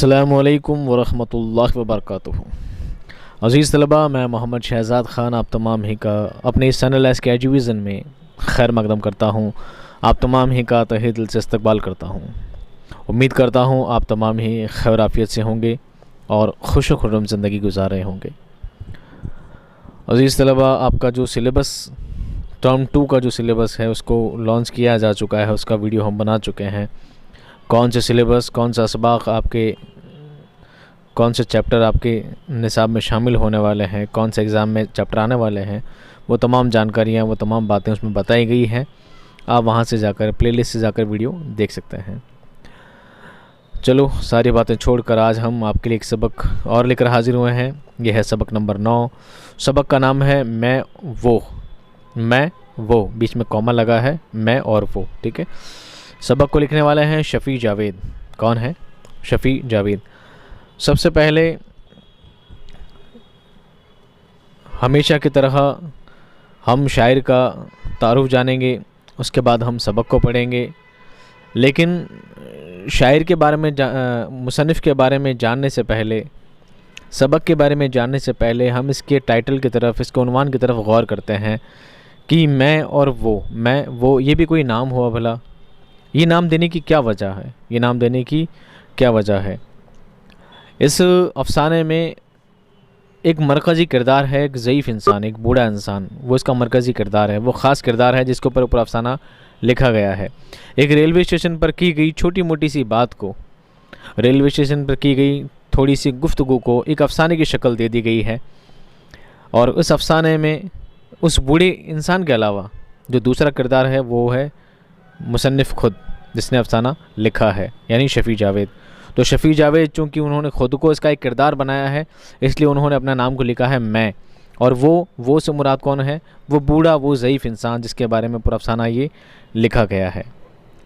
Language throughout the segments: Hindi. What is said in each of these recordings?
अस्सलामुअलैकुम वरहमतुल्लाहि वबरकातुहू। अज़ीज़ तलबा, मैं मोहम्मद शहज़ाद ख़ान आप तमाम ही का अपने इस चैनल एस के एजुविज़न में खैर मकदम करता हूँ। आप तमाम ही का तहे दिल से इस्तकबाल करता हूँ। उम्मीद करता हूँ आप तमाम ही खैर आफ़ियत से होंगे और खुश खुर्रम ज़िंदगी गुजार रहे होंगे। अज़ीज़ तलबा, आपका जो सिलेबस टर्म 2 का जो सिलेबस है उसको लॉन्च किया जा चुका है, उसका वीडियो हम बना चुके हैं। कौन से सिलेबस, कौन सा असबाक़ आपके, कौन से चैप्टर आपके निसाब में शामिल होने वाले हैं, कौन से एग्ज़ाम में चैप्टर आने वाले हैं, वो तमाम जानकारियाँ, वो तमाम बातें उसमें बताई गई हैं। आप वहाँ से जाकर प्लेलिस्ट से जाकर वीडियो देख सकते हैं। चलो, सारी बातें छोड़कर आज हम आपके लिए एक सबक और लेकर हाज़िर हुए हैं। यह है सबक नंबर 9। सबक का नाम है मैं वो, बीच में कॉमा लगा है, मैं और वो। ठीक है। सबक को लिखने वाले हैं शफ़ी जावेद। कौन है? शफ़ी जावेद। सबसे पहले हमेशा की तरह हम शायर का तारुफ जानेंगे, उसके बाद हम सबक को पढ़ेंगे। लेकिन शायर के बारे में मुसन्निफ़ के बारे में जानने से पहले, सबक के बारे में जानने से पहले हम इसके टाइटल की तरफ, इसके उन्वान की तरफ गौर करते हैं कि मैं और वो ये भी कोई नाम हुआ भला? ये नाम देने की क्या वजह है? ये नाम देने की क्या वजह है? इस अफ़साने में एक मरकज़ी किरदार है, एक ज़ईफ़ इंसान, एक बूढ़ा इंसान, वो इसका मरकज़ी किरदार है, वो ख़ास किरदार है जिसके ऊपर अफ़साना लिखा गया है। एक रेलवे स्टेशन पर की गई छोटी मोटी सी बात को, रेलवे स्टेशन पर की गई थोड़ी सी गुफ्तगू को एक अफ़साने की शक्ल दे दी गई है। और उस अफ़साने में उस बूढ़े इंसान के अलावा जो दूसरा किरदार है वो है मुसन्निफ़ खुद, जिसने अफ़साना लिखा है, यानी शफ़ी जावेद। तो शफ़ी जावेद चूँकि उन्होंने ख़ुद को इसका एक किरदार बनाया है, इसलिए उन्होंने अपना नाम को लिखा है मैं। और वो से मुराद कौन है? वो बूढ़ा, वो ज़ईफ़ इंसान जिसके बारे में पूरा अफ़साना ये लिखा गया है।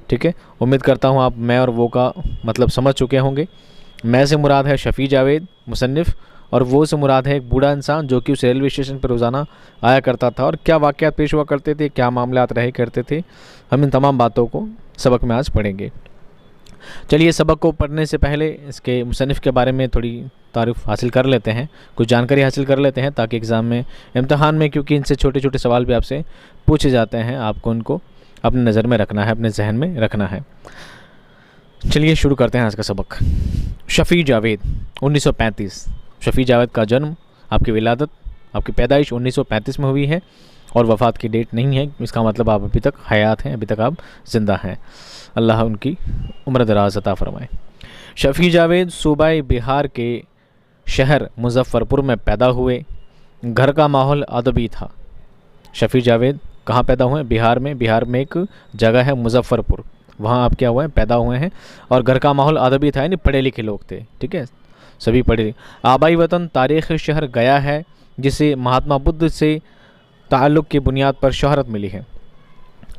ठीक है। उम्मीद करता हूँ आप मैं और वो का मतलब समझ चुके होंगे। मैं से मुराद है शफ़ी जावेद मुसन्निफ़, और वो से मुराद है एक बूढ़ा इंसान जो कि उस रेलवे स्टेशन पर रोज़ाना आया करता था, और क्या वाक़यात पेश हुआ करते थे, क्या मामलात रहे करते थे, हम इन तमाम बातों को सबक में आज पढ़ेंगे। चलिए, सबक को पढ़ने से पहले इसके मुसन्निफ़ के बारे में थोड़ी तारीफ़ हासिल कर लेते हैं, कुछ जानकारी हासिल कर लेते हैं, ताकि एग्ज़ाम में, इम्तहान में, क्योंकि इनसे छोटे छोटे सवाल भी आपसे पूछे जाते हैं, आपको उनको अपनी नज़र में रखना है, अपने जहन में रखना है। चलिए शुरू करते हैं आज का सबक। शफ़ी जावेद 1935। शफ़ी जावेद का जन्म, आपकी विलादत, आपकी पैदाइश 1935 में हुई है और वफ़ात की डेट नहीं है। इसका मतलब आप अभी तक हयात हैं, अभी तक आप ज़िंदा हैं। अल्लाह उनकी उम्र दराज़ अता फ़रमाए। शफ़ी जावेद सूबाए बिहार के शहर मुज़फ़्फ़रपुर में पैदा हुए। घर का माहौल अदबी था। शफ़ी जावेद कहाँ पैदा हुए? बिहार में। बिहार में एक जगह है मुज़फ़्फ़रपुर, वहाँ आप क्या हुए हैं? पैदा हुए हैं। और घर का माहौल अदबी था, यानी पढ़े लिखे लोग थे। ठीक है, सभी पढ़े। आबाई वतन तारीख़ शहर गया है, जिसे महात्मा बुद्ध से ताल्लुक़ की बुनियाद पर शोहरत मिली है।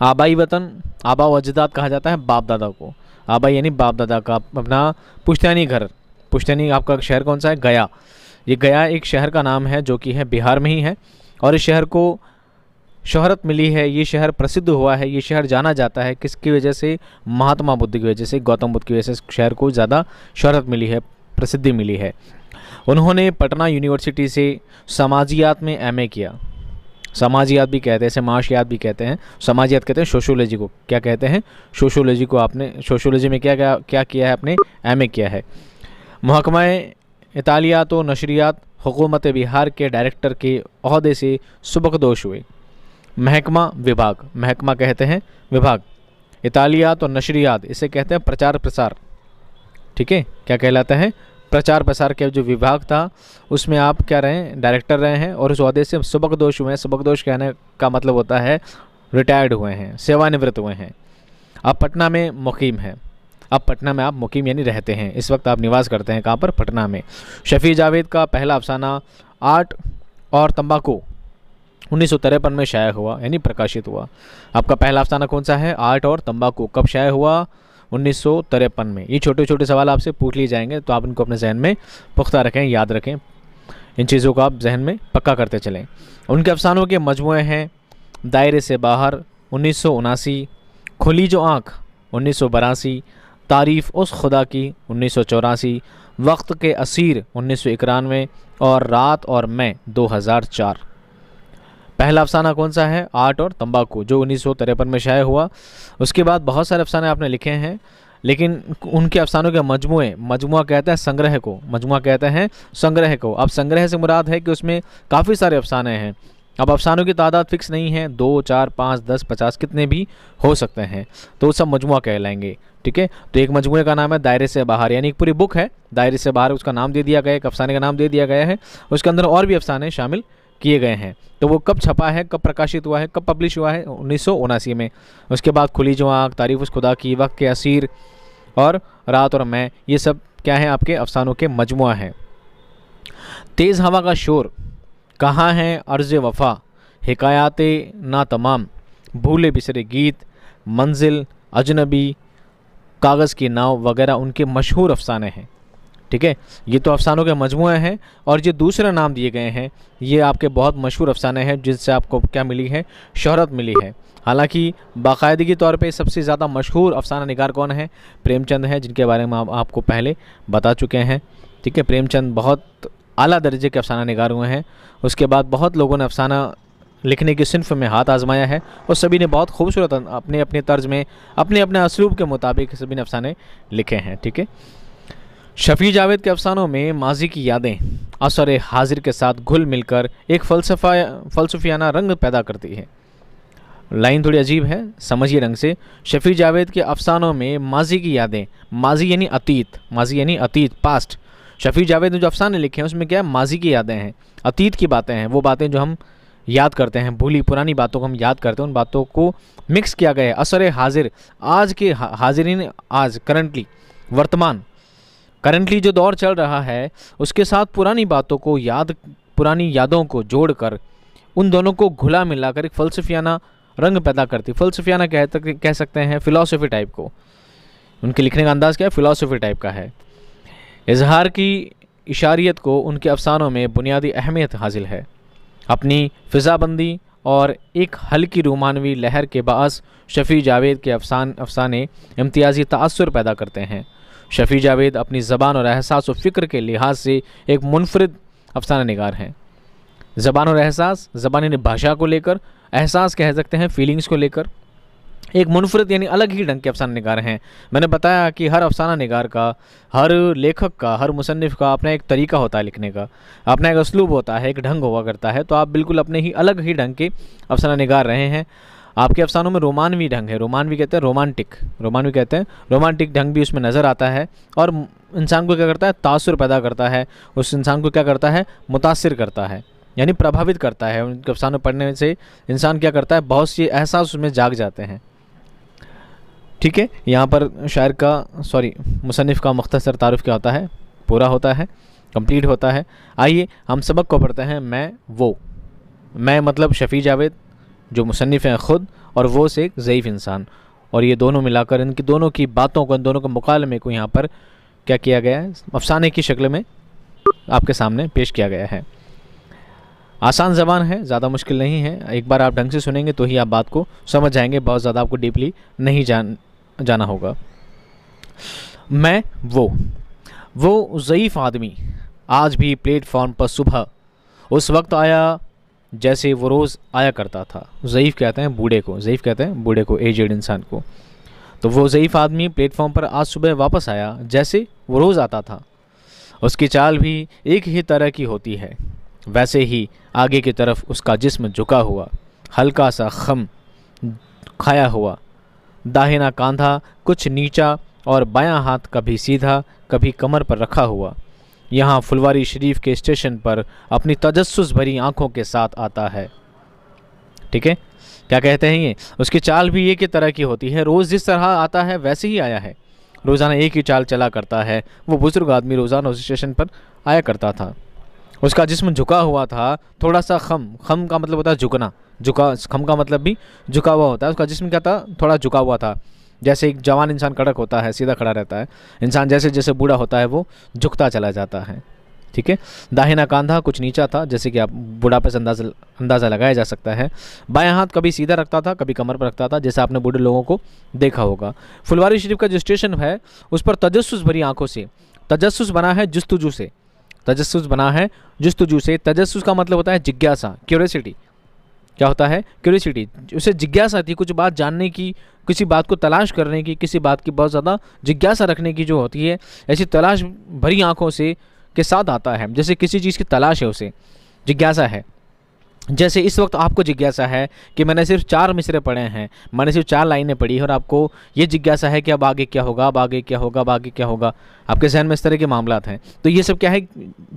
आबाई वतन, आबा व अजदाद कहा जाता है बाप दादा को। आबाई यानी बाप दादा का अपना पुश्तैनी घर। पुश्तैनी आपका शहर कौन सा है? गया। ये गया एक शहर का नाम है जो कि है बिहार में ही है, और इस शहर को शोहरत मिली है, ये शहर प्रसिद्ध हुआ है, ये शहर जाना जाता है किसकी वजह से? महात्मा बुद्ध की वजह से, गौतम बुद्ध की वजह से शहर को ज़्यादा शोहरत मिली है, प्रसिद्धि मिली है। उन्होंने पटना यूनिवर्सिटी से समाजियात में एमए किया। समाजियात भी कहते हैं, समाजियात भी कहते हैं, समाजियात कहते हैं सोशोलॉजी को। क्या कहते हैं? सोशोलॉजी को। आपने सोशोलॉजी में क्या किया है? आपने एमए किया है। महकमा इतालियात व नशरियात हुकूमत बिहार के डायरेक्टर के ओहदे से सुबकदोश हुए। महकमा, विभाग, महकमा कहते हैं विभाग, इतालियात और नशरियात इसे कहते हैं प्रचार प्रसार। ठीक है, क्या कहलाता है? प्रचार प्रसार के जो विभाग था उसमें आप क्या रहे हैं? डायरेक्टर रहे हैं, और उस ओहदे से सबकदोश हुए हैं। सबकदोश कहने का मतलब होता है रिटायर्ड हुए हैं, सेवानिवृत्त हुए हैं। आप पटना में मुकीम हैं। अब पटना में आप मुकीम यानी रहते हैं, इस वक्त आप निवास करते हैं कहाँ पर? पटना में। शफ़ी जावेद का पहला अफसाना आर्ट और तंबाकू 1953 में शाया हुआ, यानी प्रकाशित हुआ। आपका पहला अफसाना कौन सा है? आर्ट और तंबाकू। कब शाया हुआ? 1953 में। ये छोटे छोटे सवाल आपसे पूछ लिए जाएंगे, तो आप इनको अपने जहन में पुख्ता रखें, याद रखें, इन चीज़ों को आप जहन में पक्का करते चलें। उनके अफसानों के मजमूए हैं दायरे से बाहर 1979, खुली जो आँख 1982, तारीफ़ उस खुदा की 1984, वक्त के असीर 1991 और रात और मैं 2004। पहला अफसाना कौन सा है? आर्ट और तंबाकू, जो 1953 में शाये हुआ। उसके बाद बहुत सारे अफसाने आपने लिखे हैं, लेकिन उनके अफसानों के मजमुआ कहते हैं संग्रह को, मजमुआ कहते हैं संग्रह को। अब संग्रह से मुराद है कि उसमें काफ़ी सारे अफसाने हैं। अब अफसानों की तादाद फिक्स नहीं है, 2, 4, 5, 10, 50 कितने भी हो सकते हैं, तो सब मजमुआ कहलाएंगे। ठीक है, तो एक मजमुए का नाम है दायरे से बाहर, यानी एक पूरी बुक है, दायरे से बाहर उसका नाम दे दिया गया, एक अफसाने का नाम दे दिया गया है, उसके अंदर और भी अफसाने शामिल किए गए हैं। तो वो कब छपा है, कब प्रकाशित हुआ है, कब पब्लिश हुआ है? 1979 में। उसके बाद खुली जो आँख, तारीफ़ उस खुदा की, वक्त के असीर और रात और मैं, ये सब क्या है? आपके अफसानों के मजमुआ हैं। तेज़ हवा का शोर, कहाँ हैं अर्ज़ वफ़ा, हिकायाते ना तमाम, भूले बिसरे गीत, मंजिल, अजनबी, कागज़ की नाव वगैरह उनके मशहूर अफसाने हैं। ठीक है, ये तो अफसानों के मजमुए हैं, और जो दूसरे नाम दिए गए हैं ये आपके बहुत मशहूर अफसाने हैं, जिनसे आपको क्या मिली है? शोहरत मिली है। हालांकि बाकायदगी तौर पे सबसे ज़्यादा मशहूर अफसाना निगार कौन है? प्रेमचंद है, जिनके बारे में आपको पहले बता चुके हैं। ठीक है, प्रेमचंद बहुत आला दर्जे के अफसाना निगार हुए हैं। उसके बाद बहुत लोगों ने अफसाना लिखने की सिन्फ में हाथ आजमाया है, और सभी ने बहुत खूबसूरत अपने अपने तर्ज में, अपने अपने असलूब के मुताबिक सभी ने अफसाने लिखे हैं। ठीक है, शफ़ी जावेद के अफसानों में माजी की यादें असर हाजिर के साथ घुल मिलकर एक फ़लसफ़ियाना रंग पैदा करती है। लाइन थोड़ी अजीब है, समझिए ढंग से। शफ़ी जावेद के अफसानों में माजी की यादें, माजी यानी अतीत, माजी यानी अतीत, पास्ट। शफ़ी जावेद ने जो अफसाने लिखे हैं उसमें क्या है? माजी की यादें हैं, अतीत की बातें हैं, वो बातें जो हम याद करते हैं, भूली पुरानी बातों को हम याद करते हैं, उन बातों को मिक्स किया गया है। असर हाजिर, आज के हाजिरीन, आज करंटली, वर्तमान, करंटली जो दौर चल रहा है उसके साथ पुरानी बातों को पुरानी यादों को जोड़कर उन दोनों को घुला मिलाकर एक फ़लसफ़ियाना रंग पैदा करती। फ़लसफ़ियाना कह सकते हैं, फ़िलॉसफ़ी टाइप को। उनके लिखने का अंदाज़ क्या है? फ़िलॉसफ़ी टाइप का है। इजहार की इशारियत को उनके अफसानों में बुनियादी अहमियत हासिल है। अपनी फ़िज़ाबंदी और एक हल्की रूमानवी लहर के बाअस शफ़ी जावेद के अफसाने इम्तियाज़ी ताअस्सुर पैदा करते हैं। शफ़ी जावेद अपनी ज़बान और एहसास और फ़िक्र के लिहाज से एक मुनफरिद अफसाना निगार हैं। ज़बान और एहसास, ज़बान यानी भाषा को लेकर, एहसास कह सकते हैं फीलिंग्स को लेकर, एक मुनफरिद यानी अलग ही ढंग के अफसाना निगार हैं। मैंने बताया कि हर अफसाना निगार का, हर लेखक का, हर मुसन्निफ़ का अपना एक तरीका होता है लिखने का, अपना एक असलूब होता है, एक ढंग हुआ करता है। तो आप बिल्कुल अपने ही अलग ही ढंग के अफसाना निगार रहे हैं। आपके अफसानों में रोमानवी ढंग है, रोमानवी कहते हैं रोमांटिक कहते हैं, रोमांटिक ढंग भी उसमें नज़र आता है, और इंसान को क्या करता है? तासुर पैदा करता है, उस इंसान को क्या करता है? मुतासिर करता है, यानी प्रभावित करता है। उनके अफसाने पढ़ने से इंसान क्या करता है? बहुत सी एहसास उसमें जाग जाते हैं। ठीक है, यहाँ पर शायर का मुसन्निफ़ का मुख्तसर तारुफ क्या होता है? पूरा होता है, कंप्लीट होता है। आइए हम सबक को पढ़ते हैं। मैं मतलब शफ़ी जावेद जो मुसन्निफ़ हैं ख़ुद, और वो से एक ज़ईफ़ इंसान, और ये दोनों मिलाकर इनकी दोनों की बातों को, इन दोनों के मुकालमे को यहाँ पर क्या किया गया है? अफसाने की शक्ल में आपके सामने पेश किया गया है। आसान ज़बान है, ज़्यादा मुश्किल नहीं है। एक बार आप ढंग से सुनेंगे तो ही आप बात को समझ जाएंगे, बहुत ज़्यादा आपको डीपली नहीं जाना होगा। मैं वो ज़ईफ़ आदमी आज भी प्लेटफॉर्म पर सुबह उस वक्त आया जैसे वो रोज़ आया करता था। ज़ईफ़ कहते हैं बूढ़े को, ज़ईफ़ कहते हैं बूढ़े को, एजेड इंसान को। तो वो ज़ईफ़ आदमी प्लेटफॉर्म पर आज सुबह वापस आया जैसे वो रोज़ आता था। उसकी चाल भी एक ही तरह की होती है, वैसे ही आगे की तरफ उसका जिस्म झुका हुआ, हल्का सा खम खाया हुआ, दाहिना कांधा कुछ नीचा और बायां हाथ कभी सीधा कभी कमर पर रखा हुआ, यहाँ फुलवारी शरीफ के स्टेशन पर अपनी तजस्सुस भरी आंखों के साथ आता है। ठीक है, क्या कहते हैं ये? उसकी चाल भी एक ही तरह की होती है, रोज़ जिस तरह आता है वैसे ही आया है, रोज़ाना एक ही चाल चला करता है। वो बुजुर्ग आदमी रोज़ाना उस स्टेशन पर आया करता था। उसका जिस्म झुका हुआ था, थोड़ा सा खम का मतलब होता है झुकना, खम का मतलब भी झुका हुआ होता है। उसका जिस्म क्या था? थोड़ा झुका हुआ था। जैसे एक जवान इंसान कड़क होता है, सीधा खड़ा रहता है, इंसान जैसे जैसे बूढ़ा होता है वो झुकता चला जाता है। ठीक है, दाहिना कांधा कुछ नीचा था, जैसे कि आप बुढ़ापे से अंदाज़ा लगाया जा सकता है। बायां हाथ कभी सीधा रखता था कभी कमर पर रखता था, जैसे आपने बूढ़े लोगों को देखा होगा। फुलवारी शरीफ का जो स्टेशन है उस पर तजस्सुस भरी आंखों से तजस्सुस बना है जुस्तुजू से, तजस्सुस बना है जुस्तुजू से। तजस्सुस का मतलब होता है जिज्ञासा, क्यूरियोसिटी। क्या होता है? क्यूरियोसिटी। उसे जिज्ञासा थी कुछ बात जानने की, किसी बात को तलाश करने की, किसी बात की बहुत ज़्यादा जिज्ञासा रखने की जो होती है, ऐसी तलाश भरी आंखों से के साथ आता है। जैसे किसी चीज़ की तलाश है, उसे जिज्ञासा है। जैसे इस वक्त आपको जिज्ञासा है कि मैंने सिर्फ 4 मिसरे पढ़े हैं, मैंने सिर्फ 4 लाइनें पढ़ी और आपको ये जिज्ञासा है कि अब आगे क्या होगा, अब आगे क्या होगा, अब आगे क्या होगा। आपके जहन में इस तरह के मामलात हैं। तो ये सब क्या है?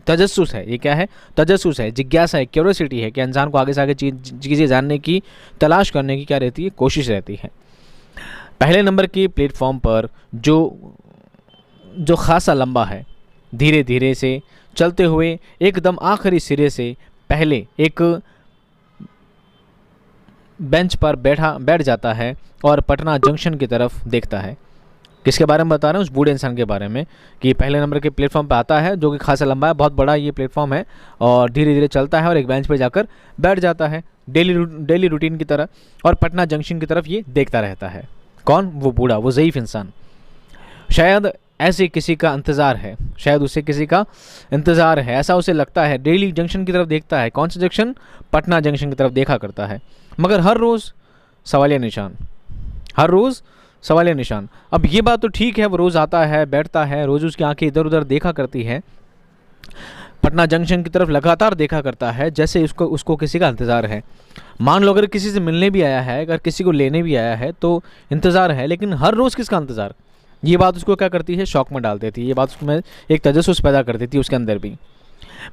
तजस्सुस है। ये क्या है? तजस्सुस है, जिज्ञासा है, क्यूरियोसिटी है कि इंसान को आगे से आगे चीज़ें जानने की, तलाश करने की क्या रहती है? कोशिश रहती है। पहले नंबर के प्लेटफॉर्म पर जो खासा लंबा है, धीरे धीरे से चलते हुए एकदम आखिरी सिरे से पहले एक बेंच पर बैठ जाता है और पटना जंक्शन की तरफ देखता है। किसके बारे में बता रहे हैं? उस बूढ़े इंसान के बारे में, कि पहले नंबर के प्लेटफॉर्म पर आता है जो कि खासा लंबा है, बहुत बड़ा ये प्लेटफॉर्म है, और धीरे धीरे चलता है और एक बेंच पर जाकर बैठ जाता है डेली रूटीन की तरह, और पटना जंक्शन की तरफ ये देखता रहता है। कौन? वो बूढ़ा, वो ज़ईफ़ इंसान। शायद ऐसे किसी का इंतज़ार है, शायद उसे किसी का इंतज़ार है, ऐसा उसे लगता है। डेली जंक्शन की तरफ देखता है। कौन सा जंक्शन? पटना जंक्शन की तरफ देखा करता है, मगर हर रोज़ सवालिया निशान, हर रोज़ सवालिया निशान। अब ये बात तो ठीक है, वो रोज़ आता है, बैठता है, रोज़ उसकी आंखें इधर उधर देखा करती है, पटना जंक्शन की तरफ लगातार देखा करता है, जैसे उसको किसी का इंतज़ार है। मान लो अगर किसी से मिलने भी आया है, अगर किसी को लेने भी आया है तो इंतज़ार है, लेकिन हर रोज़ किसका इंतज़ार? ये बात उसको क्या करती है? शौक में डाल देती है। ये बात उसमें एक तजस्सुस पैदा कर देती है उसके अंदर भी।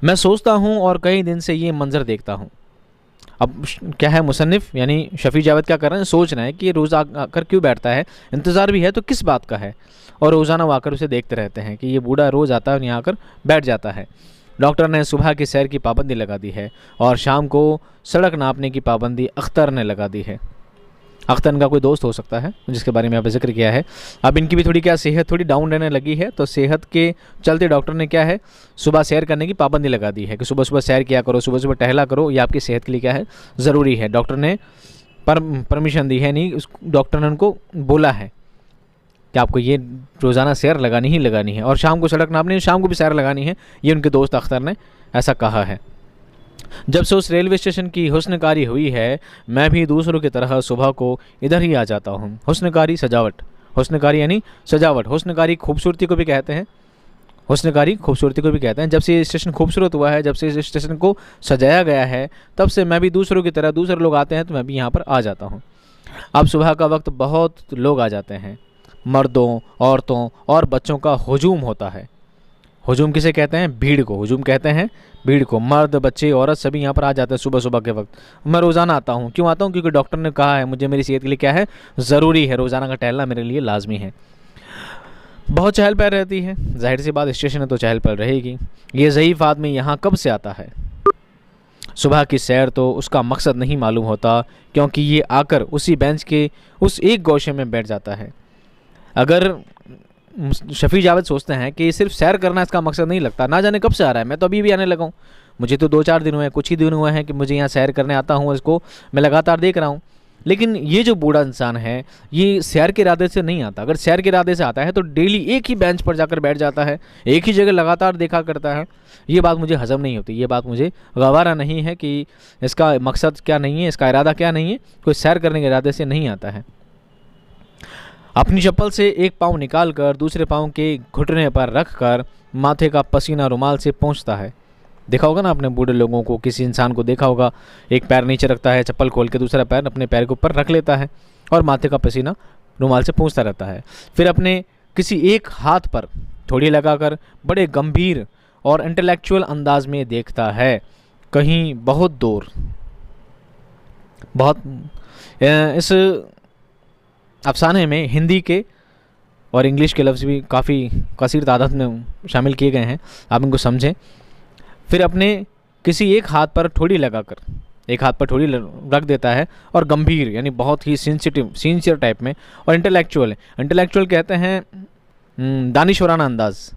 मैं सोचता हूँ और कई दिन से ये मंजर देखता हूँ। अब क्या है, मुसन्निफ यानी शफ़ी जावेद क्या कर रहे हैं? सोच रहे हैं कि रोज़ आकर क्यों बैठता है, इंतज़ार भी है तो किस बात का है, और रोज़ाना वो आकर उसे देखते रहते हैं कि ये बूढ़ा रोज़ आता है और यहाँ आकर बैठ जाता है। डॉक्टर ने सुबह की सैर की पाबंदी लगा दी है और शाम को सड़क नापने की पाबंदी अख्तर ने लगा दी है। अख्तर इनका कोई दोस्त हो सकता है जिसके बारे में यहाँ पे जिक्र किया है। अब इनकी भी थोड़ी क्या सेहत थोड़ी डाउन रहने लगी है, तो सेहत के चलते डॉक्टर ने क्या है, सुबह सैर करने की पाबंदी लगा दी है कि सुबह सुबह सैर किया करो, सुबह सुबह टहला करो, ये आपकी सेहत के लिए क्या है, ज़रूरी है। डॉक्टर ने परमिशन दी है, नहीं उस डॉक्टर ने उनको बोला है कि आपको ये रोज़ाना सैर लगानी ही लगानी है, और शाम को सड़क नापनी, शाम को भी सैर लगानी है। ये उनके दोस्त अख्तर ने ऐसा कहा है। जब से उस रेलवे स्टेशन की हुस्नकारी हुई है, मैं भी दूसरों की तरह सुबह को इधर ही आ जाता हूँ। हुस्नकारी सजावट, हुस्नकारी यानी सजावट, हुस्नकारी खूबसूरती को भी कहते हैं, हुस्नकारी खूबसूरती को भी कहते हैं। जब से ये स्टेशन खूबसूरत हुआ है, जब से इस स्टेशन को सजाया गया है, तब से मैं भी दूसरों की तरह, दूसरे लोग आते हैं तो मैं भी यहाँ पर आ जाता हूँ। अब सुबह का वक्त बहुत लोग आ जाते हैं, मर्दों, औरतों और बच्चों का हुजूम होता है। हुजूम किसे कहते हैं? भीड़ को हुजूम कहते हैं, भीड़ को। मर्द, बच्चे, औरत सभी यहाँ पर आ जाते हैं सुबह सुबह के वक्त। मैं रोज़ाना आता हूँ। क्यों आता हूँ? क्योंकि डॉक्टर ने कहा है, मुझे मेरी सेहत के लिए क्या है, ज़रूरी है, रोज़ाना का टहलना मेरे लिए लाजमी है। बहुत चहल पहल रहती है, जाहिर सी बात स्टेशन है तो चहल पहल रहेगी। ये ज़ईफ़ आदमी यहाँ कब से आता है? सुबह की सैर तो उसका मकसद नहीं मालूम होता, क्योंकि ये आकर उसी बेंच के उस एक गोशे में बैठ जाता है। अगर शफ़ी जावेद सोचते हैं कि सिर्फ सैर करना इसका मकसद नहीं लगता, ना जाने कब से आ रहा है, मैं तो अभी भी आने लगा हूँ, मुझे तो 2-4 दिन हुए हैं, कुछ ही दिन हुए हैं कि मुझे यहाँ सैर करने आता हूँ, इसको मैं लगातार देख रहा हूँ। लेकिन ये जो बूढ़ा इंसान है, ये सैर के इरादे से नहीं आता। अगर सैर के इरादे से आता है तो डेली एक ही बेंच पर जाकर बैठ जाता है, एक ही जगह लगातार देखा करता है। ये बात मुझे हज़म नहीं होती, ये बात मुझे गवारा नहीं है कि इसका मकसद क्या नहीं है, इसका इरादा क्या नहीं है। कोई सैर करने के इरादे से नहीं आता है। अपनी चप्पल से एक पाँव निकाल कर दूसरे पाँव के घुटने पर रख कर माथे का पसीना रुमाल से पोंछता है। देखा होगा ना आपने बूढ़े लोगों को, किसी इंसान को देखा होगा, एक पैर नीचे रखता है, चप्पल खोल के दूसरा पैर अपने पैर के ऊपर रख लेता है और माथे का पसीना रुमाल से पोंछता रहता है। फिर अपने किसी एक हाथ पर थोड़ी लगाकर बड़े गंभीर और इंटेलेक्चुअल अंदाज में देखता है, कहीं बहुत दूर। बहुत इस अफसाने में हिंदी के और इंग्लिश के लफ्ज़ भी काफ़ी कसीर तादाद में शामिल किए गए हैं, आप इनको समझें। फिर अपने किसी एक हाथ पर ठोड़ी लगाकर, एक हाथ पर ठोड़ी रख देता है और गंभीर यानी बहुत ही सिंसियर टाइप में, और इंटेलेक्चुअल कहते हैं दानिशवराना अंदाज़,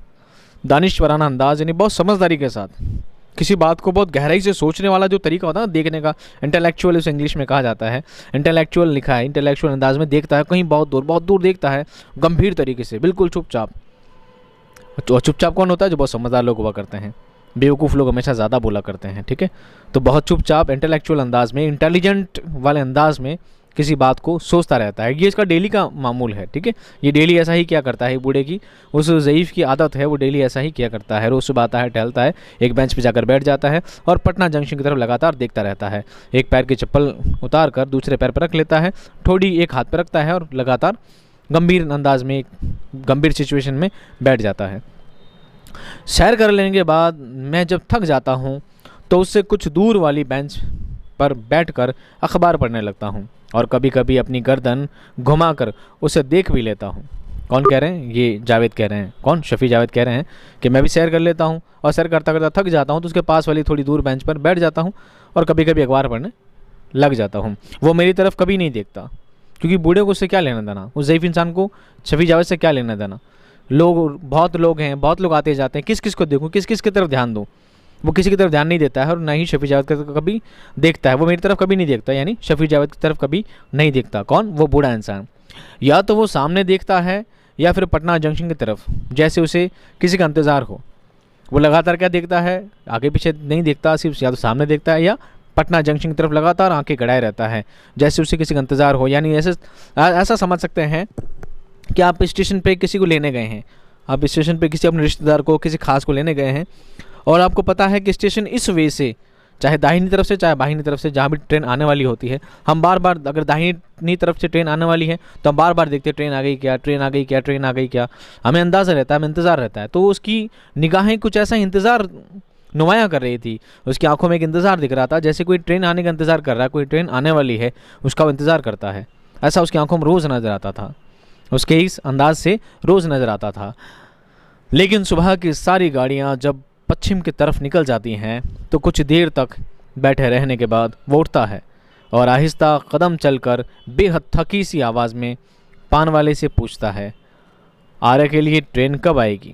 यानी बहुत समझदारी के साथ किसी बात को बहुत गहराई से सोचने वाला जो तरीका होता है ना देखने का, इंटेलेक्चुअल उसे इंग्लिश में कहा जाता है। इंटेलेक्चुअल लिखा है, इंटेलेक्चुअल अंदाज में देखता है, कहीं बहुत दूर देखता है, गंभीर तरीके से, बिल्कुल चुपचाप। और चुपचाप कौन होता है? जो बहुत समझदार लोग हुआ करते हैं। बेवकूफ़ लोग हमेशा ज़्यादा बोला करते हैं, ठीक है। तो बहुत चुपचाप इंटेलेक्चुअल अंदाज में, इंटेलिजेंट वाले अंदाज में किसी बात को सोचता रहता है। ये इसका डेली का मामूल है, ठीक है। ये डेली ऐसा ही किया करता है। बूढ़े की उस ज़ईफ़ की आदत है, वो डेली ऐसा ही किया करता है। रोज़ सुबह आता है, टहलता है, एक बेंच पे जाकर बैठ जाता है और पटना जंक्शन की तरफ लगातार देखता रहता है। एक पैर की चप्पल उतार कर दूसरे पैर पर रख लेता है, ठोड़ी एक हाथ पर रखता है और लगातार गंभीर अंदाज में, गंभीर सिचुएशन में बैठ जाता है। सैर कर लेने के बाद मैं जब थक जाता हूँ तो उससे कुछ दूर वाली बेंच पर बैठकर अखबार पढ़ने लगता हूँ और कभी कभी अपनी गर्दन घुमाकर उसे देख भी लेता हूँ। कौन कह रहे हैं? ये जावेद कह रहे हैं। कौन? शफ़ी जावेद कह रहे हैं कि मैं भी सैर कर लेता हूँ और सैर करता करता थक जाता हूँ तो उसके पास वाली थोड़ी दूर बेंच पर बैठ जाता हूँ और कभी कभी अखबार पढ़ने लग जाता हूँ। वो मेरी तरफ कभी नहीं देखता, क्योंकि बूढ़े को उससे क्या लेना देना, उस ज़ईफ़ इंसान को शफ़ी जावेद से क्या लेना देना। बहुत लोग हैं, बहुत लोग आते जाते हैं, किस किस को देखूँ, किस किस की तरफ ध्यान दूँ? वो किसी की तरफ ध्यान नहीं देता है और ना ही शफ़ी जावेद की कभी देखता है। वो मेरी तरफ कभी नहीं देखता, यानी शफ़ी जावेद की तरफ कभी नहीं देखता। कौन? वो बूढ़ा इंसान। या तो वो सामने देखता है या फिर पटना जंक्शन की तरफ, जैसे उसे किसी का इंतज़ार हो। वो लगातार क्या देखता है? आगे पीछे नहीं देखता, सिर्फ या तो सामने देखता है या पटना जंक्शन की तरफ लगातार आंखें गड़ाए रहता है, जैसे उसे किसी का इंतज़ार हो। यानी ऐसा समझ सकते हैं कि आप स्टेशन पे किसी को लेने गए हैं, आप स्टेशन पे किसी अपने रिश्तेदार को, किसी खास को लेने गए हैं और आपको पता है कि स्टेशन इस वे से, चाहे दाहिनी तरफ से चाहे बाहिनी तरफ से, जहाँ भी ट्रेन आने वाली होती है, हम बार बार, अगर दाहिनी तरफ से ट्रेन आने वाली है तो हम बार बार देखते हैं ट्रेन आ गई क्या, ट्रेन आ गई क्या, ट्रेन आ गई क्या। हमें अंदाज़ा रहता है, हमें इंतज़ार रहता है। तो उसकी निगाहें कुछ ऐसा इंतज़ार नुमाया कर रही थी, उसकी आंखों में एक इंतज़ार दिख रहा था, जैसे कोई ट्रेन आने का इंतज़ार कर रहा है, कोई ट्रेन आने वाली है उसका वो इंतज़ार करता है। ऐसा उसकी आंखों में रोज़ नज़र आता था, उसके इस अंदाज से रोज़ नज़र आता था। लेकिन सुबह की सारी गाड़ियाँ जब पश्चिम की तरफ निकल जाती हैं तो कुछ देर तक बैठे रहने के बाद वो उठता है और आहिस्ता कदम चलकर बेहद थकी सी आवाज़ में पान वाले से पूछता है, आरा के लिए ट्रेन कब आएगी?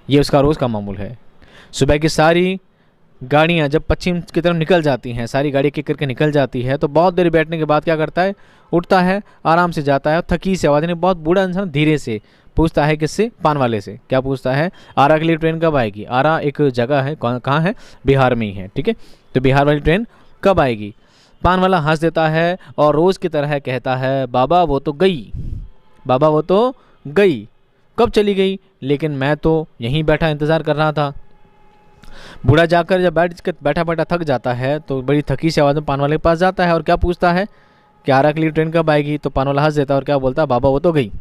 ये उसका रोज़ का मामूल है। सुबह की सारी गाड़ियाँ जब पश्चिम की तरफ निकल जाती हैं, सारी गाड़ी किक करके निकल जाती है, तो बहुत देर बैठने के बाद क्या करता है? उठता है, आराम से जाता है, थकी सी आवाज़, यानी बहुत बूढ़ा इंसान धीरे से पूछता है, किससे? पान वाले से। क्या पूछता है? आरा के लिए ट्रेन कब आएगी? आरा एक जगह है, कहाँ है? बिहार में ही है, ठीक है। तो बिहार वाली ट्रेन कब आएगी? पान वाला हंस देता है और रोज़ की तरह कहता है, बाबा वो तो गई, बाबा वो तो गई। कब चली गई? लेकिन मैं तो यहीं बैठा इंतज़ार कर रहा था। बूढ़ा जाकर जब बैठा बैठा थक जाता है तो बड़ी थकी सी आवाज़ में पान वाले के पास जाता है और क्या पूछता है कि आरा के लिए ट्रेन कब आएगी? तो पान वाला हंस देता है और क्या बोलता है? बाबा वो तो गई।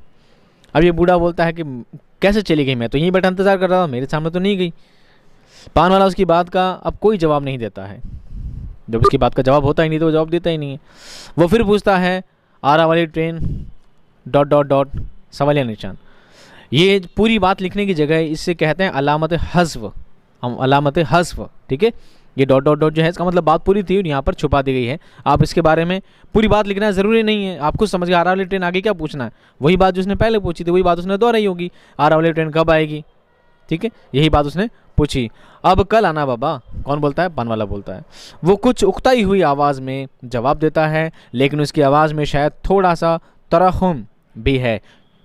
अब ये बूढ़ा बोलता है कि कैसे चली गई? मैं तो यहीं बैठा इंतज़ार कर रहा था, मेरे सामने तो नहीं गई। पान वाला उसकी बात का अब कोई जवाब नहीं देता है। जब उसकी बात का जवाब होता ही नहीं तो वो जवाब देता ही नहीं है। वो फिर पूछता है, आरा वाली ट्रेन ... सवालिया निशान। ये पूरी बात लिखने की जगह इससे कहते हैं अलामत हज़्फ़, अलामत हज़्फ़, ठीक है। ये ... जो है इसका मतलब बात पूरी थी और यहाँ पर छुपा दी गई है। आप इसके बारे में पूरी बात लिखना ज़रूरी नहीं है, आप खुद समझ के आरा वाली ट्रेन आगे क्या पूछना है, वही बात जो उसने पहले पूछी थी वही बात उसने दोहराई होगी, आरा वाली ट्रेन कब आएगी, ठीक है, यही बात उसने पूछी। अब कल आना बाबा। कौन बोलता है? पान वाला बोलता है। वो कुछ उकताई हुई आवाज़ में जवाब देता है, लेकिन उसकी आवाज़ में शायद थोड़ा सा तरहम भी है,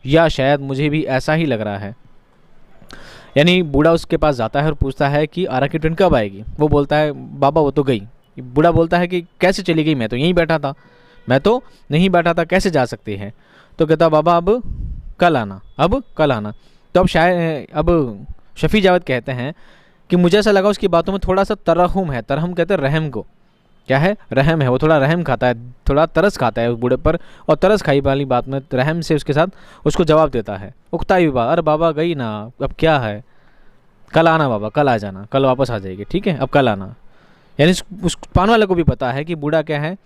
या शायद मुझे भी ऐसा ही लग रहा है। यानी बूढ़ा उसके पास जाता है और पूछता है कि आरा की ट्रेन कब आएगी? वो बोलता है, बाबा वो तो गई। बूढ़ा बोलता है कि कैसे चली गई? मैं तो यहीं बैठा था, मैं तो नहीं बैठा था, कैसे जा सकती है? तो कहता, बाबा अब कल आना, अब कल आना। तो अब शायद अब शफ़ी जावेद कहते हैं कि मुझे ऐसा लगा उसकी बातों में थोड़ा सा तरहम है। तरहम कहते हैं रहम को। क्या है? रहम है। वो थोड़ा रहम खाता है, थोड़ा तरस खाता है उस बूढ़े पर, और तरस खाई वाली बात में रहम से उसके साथ उसको जवाब देता है, उकताई हुई बात। अरे बाबा गई ना, अब क्या है? कल आना बाबा, कल आ जाना, कल वापस आ जाएगी, ठीक है, अब कल आना। यानी उस पान वाले को भी पता है कि बूढ़ा क्या है,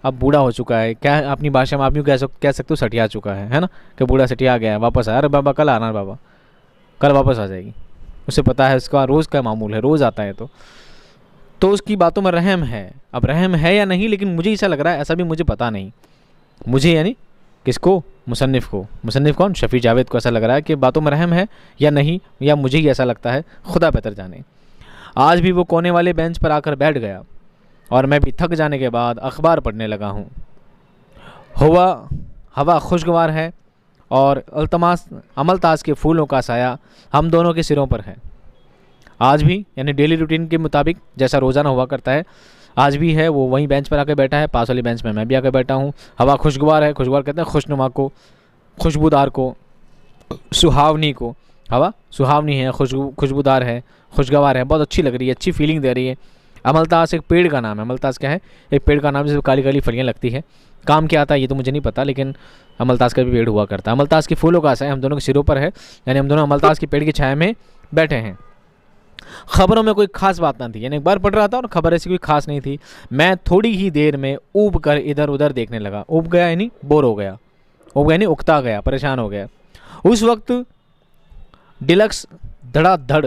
अब बूढ़ा हो चुका है, क्या है अपनी भाषा में आप यूँ कह सकते हो, सटिया चुका है ना, कि बूढ़ा सटिया गया है, वापस आया। अरे बाबा कल आना, बाबा कल वापस आ जाएगी। उसे पता है, उसका रोज़ का मामूल है, रोज़ आता है। तो उसकी बातों में रहम है। अब रहम है या नहीं, लेकिन मुझे ऐसा लग रहा है, ऐसा भी मुझे पता नहीं, मुझे यानी किसको? मुसन्निफ़ को। मुसन्निफ़ कौन? शफ़ी जावेद को ऐसा लग रहा है कि बातों में रहम है या नहीं, या मुझे ही ऐसा लगता है, खुदा बेहतर जाने। आज भी वो कोने वाले बेंच पर आकर बैठ गया और मैं भी थक जाने के बाद अखबार पढ़ने लगा हूँ। हवा खुशगवार है और अमलतास के फूलों का साया हम दोनों के सिरों पर है। आज भी यानी डेली रूटीन के मुताबिक जैसा रोज़ाना हुआ करता है, आज भी है। वो वहीं बेंच पर आकर बैठा है, पास वाली बेंच में मैं भी आकर बैठा हूँ। हवा खुशगवार है, खुशगवार कहते हैं खुशनुमा को, खुशबूदार को, सुहावनी को। हवा सुहावनी है, खुशबूदार है, खुशगवार है, बहुत अच्छी लग रही है, अच्छी फीलिंग दे रही है। अमलतास एक पेड़ का नाम है। अमलतास क्या है? एक पेड़ का नाम जिसमें काली काली फलियाँ लगती है। काम क्या आता है ये तो मुझे नहीं पता, लेकिन अमलतास का भी पेड़ हुआ करता है। अमलतास के फूलों का आशा हम दोनों के सिरों पर है, यानी हम दोनों अमलतास के पेड़ की छाया में बैठे हैं। खबरों में कोई खास बात ना थी, यानी एक बार पढ़ रहा था और खबर ऐसी कोई खास नहीं थी। मैं थोड़ी ही देर में ऊब कर इधर उधर देखने लगा। ऊब गया यानी बोर हो गया, ऊब गया यानी उकता गया, परेशान हो गया। उस वक्त डिलक्स धड़ाधड़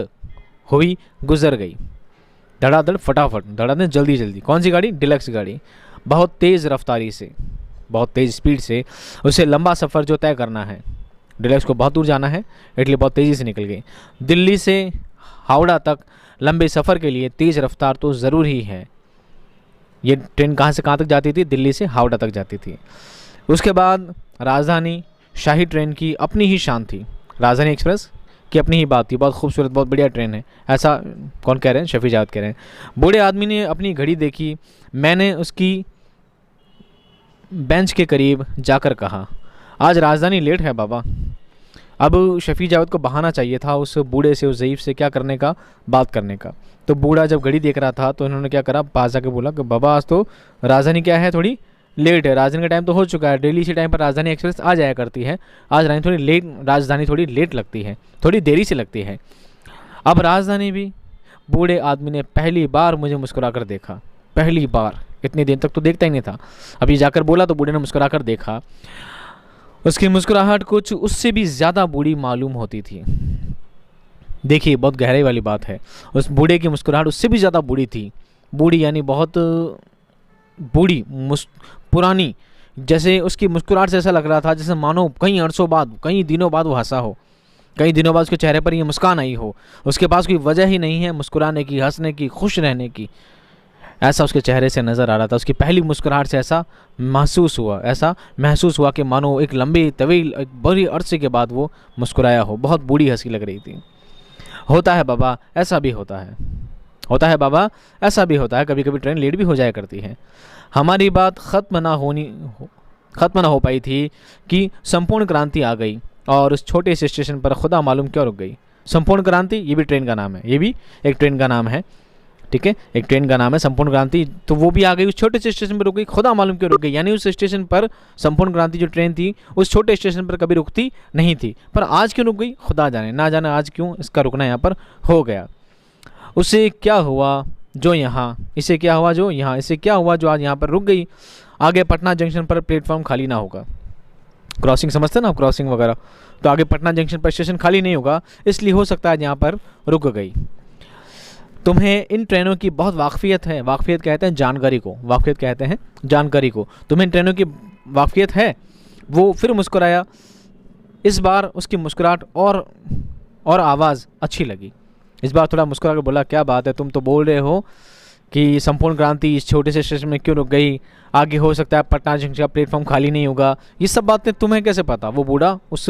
हुई गुजर गई। धड़ाधड़ फटाफट, धड़ाधड़ जल्दी जल्दी। कौन सी गाड़ी? डिलक्स गाड़ी। बहुत तेज़ रफ्तारी से, बहुत तेज़ स्पीड से उसे लंबा सफ़र जो तय करना है, डिलक्स को बहुत दूर जाना है, इसलिए बहुत तेज़ी से निकल गई। दिल्ली से हावड़ा तक लंबे सफ़र के लिए तेज़ रफ्तार तो ज़रूरी है। ये ट्रेन कहाँ से कहाँ तक जाती थी? दिल्ली से हावड़ा तक जाती थी। उसके बाद राजधानी शाही ट्रेन की अपनी ही शान थी। राजधानी एक्सप्रेस की अपनी ही बात थी, बहुत खूबसूरत, बहुत बढ़िया ट्रेन है। ऐसा कौन कह रहे हैं? शफी जावेद कह रहे हैं। बूढ़े आदमी ने अपनी घड़ी देखी। मैंने उसकी बेंच के करीब जाकर कहा, आज राजधानी लेट है बाबा। अब शफी जावेद को बहाना चाहिए था उस बूढ़े से, उस ज़ईफ़ से क्या करने का? बात करने का। तो बूढ़ा जब घड़ी देख रहा था तो इन्होंने क्या करा, पास जाके बोला कि बाबा आज तो राजधानी क्या है, थोड़ी लेट है। राजधानी का टाइम तो हो चुका है, डेली इसी टाइम पर राजधानी एक्सप्रेस आ जाया करती है। आज राजधानी थोड़ी लेट लगती है, थोड़ी देरी से लगती है। अब राजधानी भी। बूढ़े आदमी ने पहली बार मुझे मुस्कुरा कर देखा। पहली बार, इतने दिन तक तो देखता ही नहीं था, अभी जाकर बोला तो बूढ़े ने मुस्कुरा कर देखा। उसकी मुस्कुराहट कुछ उससे भी ज़्यादा बूढ़ी मालूम होती थी। देखिए बहुत गहराई वाली बात है, उस बूढ़े की मुस्कुराहट उससे भी ज़्यादा बूढ़ी थी। बूढ़ी यानी बहुत बूढ़ी, पुरानी। जैसे उसकी मुस्कुराहट से ऐसा लग रहा था जैसे मानो कई अरसों बाद, कई दिनों बाद वो हंसा हो, कई दिनों बाद उसके चेहरे पर ये मुस्कान आई हो। उसके पास कोई वजह ही नहीं है मुस्कुराने की, हंसने की, खुश रहने की। ऐसा उसके चेहरे से नज़र आ रहा था। उसकी पहली मुस्कुराहट से ऐसा महसूस हुआ कि मानो एक लंबी तवील, एक बड़ी अरसे के बाद वो मुस्कुराया हो। बहुत बूढ़ी हंसी लग रही थी। होता है बाबा, ऐसा भी होता है, होता है बाबा, ऐसा भी होता है। कभी कभी ट्रेन लेट भी हो जाया करती है। हमारी बात ख़त्म ना हो पाई थी कि संपूर्ण क्रांति आ गई और उस छोटे से स्टेशन पर खुदा मालूम क्यों रुक गई। संपूर्ण क्रांति, ये भी ट्रेन का नाम है, ये भी एक ट्रेन का नाम है, ठीक है, एक ट्रेन का नाम है संपूर्ण क्रांति। तो वो भी आ गई, उस छोटे से स्टेशन पर रुक गई, खुदा मालूम क्यों रुक गई। यानी उस स्टेशन पर संपूर्ण क्रांति जो ट्रेन थी उस छोटे स्टेशन पर कभी रुकती नहीं थी, पर आज क्यों रुक गई खुदा जाने, ना जाने आज क्यों इसका रुकना यहाँ पर हो गया। उसे क्या हुआ जो यहाँ, इसे क्या हुआ जो यहाँ, इसे क्या हुआ जो आज यहाँ पर रुक गई। आगे पटना जंक्शन पर प्लेटफॉर्म खाली ना होगा। क्रॉसिंग समझते ना आप, क्रॉसिंग वगैरह, तो आगे पटना जंक्शन पर स्टेशन खाली नहीं होगा, इसलिए हो सकता है यहाँ पर रुक गई। तुम्हें इन ट्रेनों की बहुत वाकफियत है। वाकफियत कहते हैं जानकारी को, वाकफियत कहते हैं जानकारी को। तुम्हें इन ट्रेनों की वाकफियत है। वो फिर मुस्कुराया। इस बार उसकी मुस्कुराहट और आवाज़ अच्छी लगी। इस बार थोड़ा मुस्कुरा कर बोला, क्या बात है, तुम तो बोल रहे हो कि संपूर्ण क्रांति इस छोटे से स्टेशन में क्यों रुक गई, आगे हो सकता है पटना जंक्शन का प्लेटफॉर्म खाली नहीं होगा, ये सब बातें तुम्हें कैसे पता। वो बूढ़ा उस